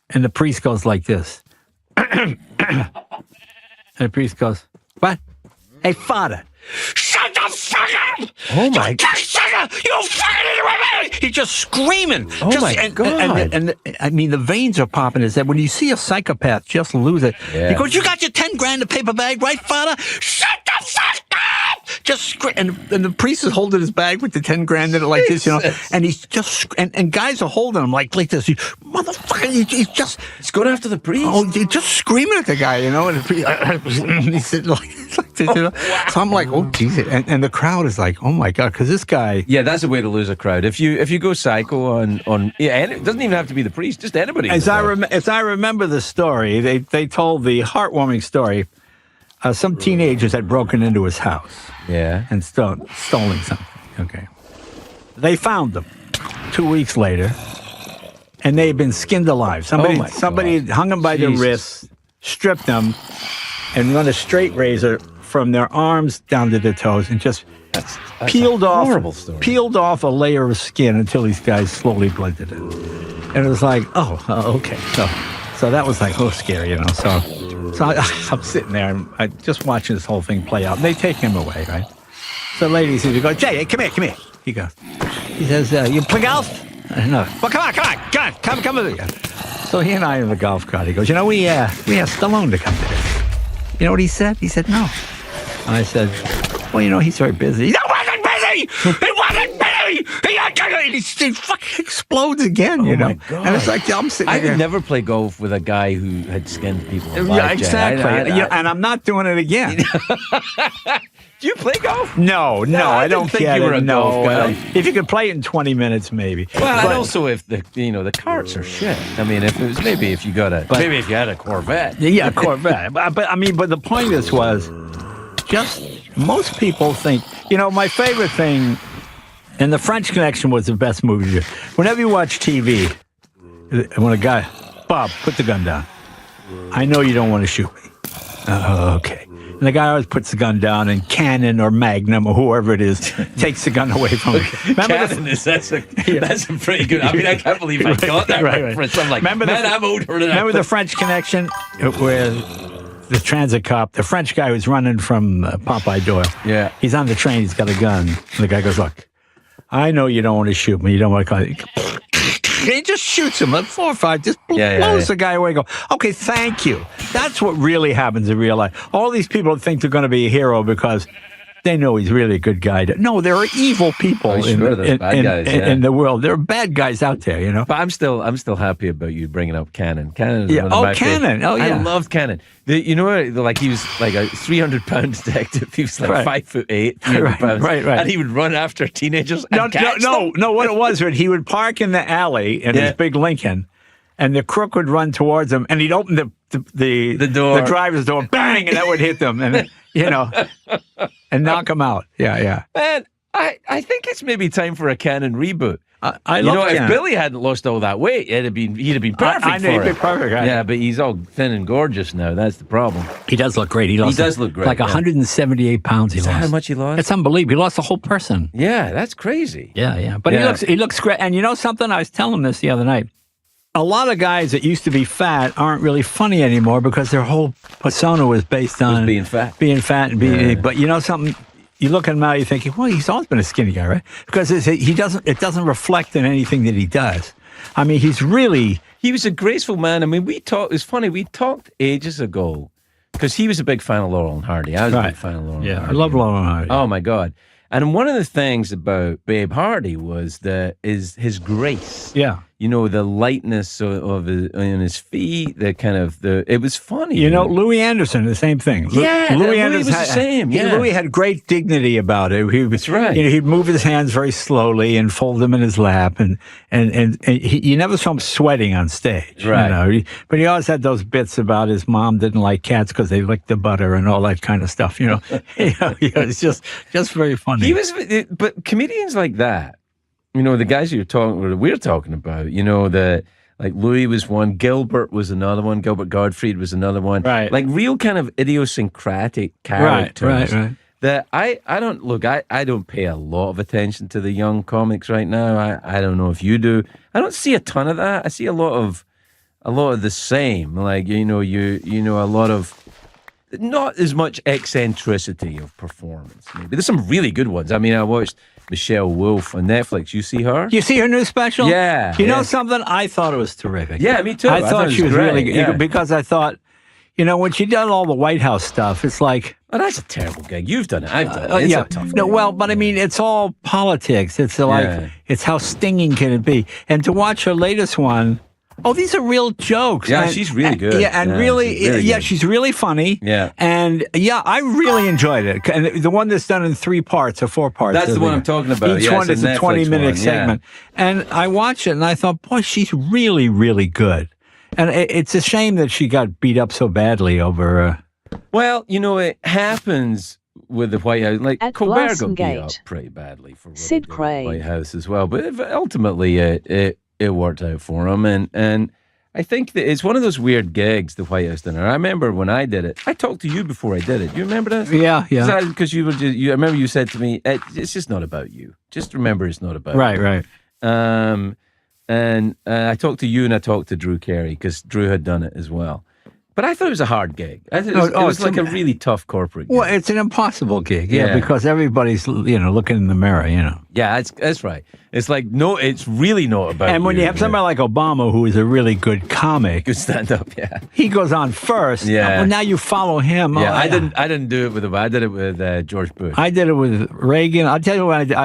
And the priest goes like this. And the priest goes, what? Hey, father. Shut the fuck up! Oh, my God. You fucking... He's just screaming. Oh, my God. And I mean, the veins are popping in his head. When you see a psychopath just lose it, he goes, you got your 10 grand in a paper bag, right, father? Shut the fuck up! Just and the priest is holding his bag with the 10 grand in it like this, and he's just, and guys are holding him like this. Motherfucker, he's just... He's going after the priest. Oh, he's just screaming at the guy, and the priest, he's sitting like this, Wow. So I'm like, oh, Jesus. And the crowd is like, oh, my God, because this guy... Yeah, that's a way to lose a crowd. If you go psycho on and it doesn't even have to be the priest, just anybody. As I remember the story, they told the heartwarming story. Some teenagers had broken into his house. Yeah. And stolen something. Okay. They found them 2 weeks later, and they had been skinned alive. Somebody hung them by their wrists, stripped them, and run a straight razor from their arms down to their toes, and just that's peeled off a layer of skin until these guys slowly blended it. And it was like, okay. So that was like, scary, So I'm sitting there and I'm just watching this whole thing play out. And they take him away, right? So the lady says, Jay, hey, come here. He says, you play golf? No. Well, come with me. So he and I are in the golf cart. He goes, we have Stallone to come to this. You know what he said? He said, no. And I said, well, he's very busy. He wasn't busy! He wasn't busy! He fucking explodes again, Oh, my God. And it's like, I'm sitting there. I would never play golf with a guy who had skinned people alive. Yeah, exactly. And I'm not doing it again. Do you play golf? No, I don't think get you were it. a golf guy. If you could play it in 20 minutes, maybe. Well, and also if the carts are shit. I mean, if you had a Corvette. Yeah, a Corvette. but the point of this was, just most people think, my favorite thing, and The French Connection was the best movie. Whenever you watch TV, when a guy, Bob, put the gun down. I know you don't want to shoot me. Okay. And the guy always puts the gun down, and Cannon or Magnum or whoever it is takes the gun away from him. That's a pretty good. I mean, I can't believe I got that reference. I'm like, I'm older than that. Remember The French Connection, where the transit cop, the French guy who's running from Popeye Doyle. Yeah. He's on the train. He's got a gun. And the guy goes, look, I know you don't want to shoot me. You don't want to call it. He just shoots him at 4 or 5, just blows the guy away. Go, okay, thank you. That's what really happens in real life. All these people think they're going to be a hero because they know he's really a good guy. No, there are evil people in the world. There are bad guys out there, But I'm still happy about you bringing up Cannon. Cannon is one of my Cannon. favorite. I loved Cannon. He was like a 300-pound detective. He was like 5'8", 300 pounds. Right. And he would run after teenagers and catch them. No. What it was, he would park in the alley in his big Lincoln, and the crook would run towards him, and he'd open the door. the driver's door, bang, and that would hit them, and and knock them out. Yeah. Man, I think it's maybe time for a Cannon reboot. I love if Cannon. Billy hadn't lost all that weight, he'd have been perfect I know for he'd it. be perfect. Right? Yeah, but he's all thin and gorgeous now. That's the problem. He does look great. He does look great, Like 178 pounds. He Is that lost. how much he lost? It's unbelievable. He lost the whole person. Yeah, that's crazy. Yeah. But Yeah. he looks great. And you know something? I was telling him this the other night. A lot of guys that used to be fat aren't really funny anymore because their whole persona was based on being fat. and being. But you know something? You look at him now, you're thinking, well, he's always been a skinny guy, right? Because it doesn't reflect in anything that he does. I mean, he's really. He was a graceful man. I mean, it's funny, we talked ages ago because he was a big fan of Laurel and Hardy. I was a big fan of Laurel and Hardy. I love Laurel and Hardy. Oh my God. And one of the things about Babe Hardy was his grace. Yeah. You know, the lightness of his feet, it was funny. You know, Louis Anderson, the same thing. Yeah, Louis was the same. Yeah. Louis had great dignity about it. That's right. He'd move his hands very slowly and fold them in his lap, and you never saw him sweating on stage. Right. But he always had those bits about his mom didn't like cats because they licked the butter and all that kind of stuff. It's just very funny. But comedians like that. The guys we're talking about, like Louis was one, Gilbert was another one, Gilbert Gottfried was another one. Right. Like real kind of idiosyncratic characters. Right. That I don't pay a lot of attention to the young comics right now. I don't know if you do. I don't see a ton of that. I see a lot of the same. Like, a lot of not as much eccentricity of performance. Maybe there's some really good ones. I mean, I watched Michelle Wolf on Netflix. You see her? You see her new special? Yeah. You know something? I thought it was terrific. Yeah, me too. I thought she was great. really good. Yeah. Because I thought, when she did all the White House stuff, it's like... Oh, that's a terrible gig. You've done it. I've done it. It's a tough No, gig. well, but I mean, it's all politics. It's like, it's how stinging can it be? And to watch her latest one, these are real jokes. Yeah, she's really good. Yeah, and really, she's very good. she's really funny. Yeah. And I really enjoyed it. And the one that's done in 3 parts or 4 parts. That's the one I'm talking about. Each Yeah, one it's is a a Netflix 20-minute one, segment. And I watched it and I thought, boy, she's really, really good. And it's a shame that she got beat up so badly over... Well, it happens with the White House. Like, At Colbert got beat up Blasingate, pretty badly for what he Sid did with Craig. the White House as well. But ultimately, it worked out for him. And I think that it's one of those weird gigs, the White House dinner. I remember when I did it. I talked to you before I did it. You remember that? Yeah. Because you were I remember you said to me, it's just not about you. Just remember it's not about you. Right. And I talked to you and I talked to Drew Carey because Drew had done it as well. But I thought it was a hard gig. It was like a really tough corporate gig. Well, it's an impossible gig, Yeah. because everybody's, looking in the mirror, Yeah, that's right. It's like, no, it's really not about And when you have somebody like Obama, who is a really good comic, good stand-up, yeah. he goes on first. Yeah. Well, now you follow him. Yeah, I didn't do it with him. I did it with George Bush. I did it with Reagan. I'll tell you what I did.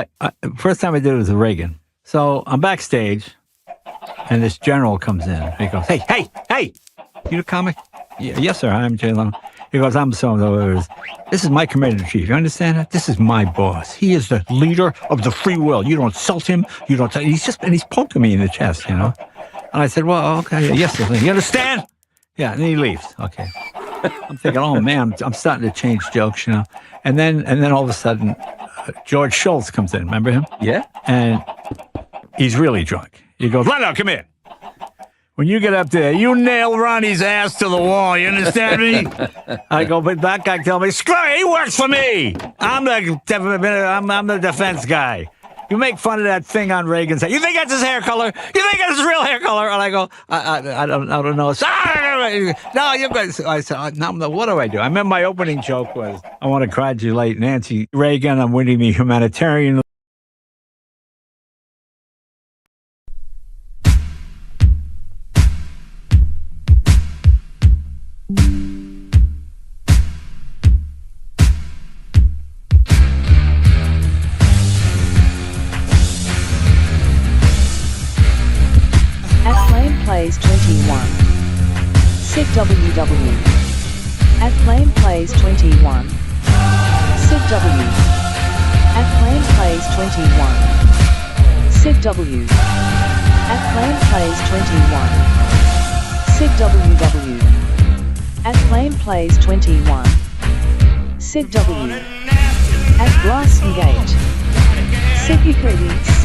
First time I did it was with Reagan. So I'm backstage, and this general comes in. He goes, hey, you the comic? Yeah, yes, sir. I'm Jay Leno. He goes, I'm so. This is my commander-in-chief. You understand that? This is my boss. He is the leader of the free will. You don't insult him. You don't. He's poking me in the chest, And I said, well, okay, yes, sir. You understand? Yeah, and he leaves. Okay. I'm thinking, oh man, I'm starting to change jokes, And then all of a sudden, George Schultz comes in. Remember him? Yeah. And he's really drunk. He goes, Leno, come here. When you get up there, you nail Ronnie's ass to the wall. You understand me? I go, but that guy tell me, screw it, he works for me. I'm the defense guy. You make fun of that thing on Reagan's head. You think that's his hair color? You think that's his real hair color? And I go, I don't know. No, you're good. I said, now what do I do? I remember my opening joke was, I want to congratulate Nancy Reagan on winning the humanitarian. Plays 21. Sid WW. At Flame Plays 21. Sid W. At Flame Plays 21. Sid W. At Flame Plays 21. Sid WW. At Flame Plays 21. Sid W. At Blaston Gate. Sid Euclides.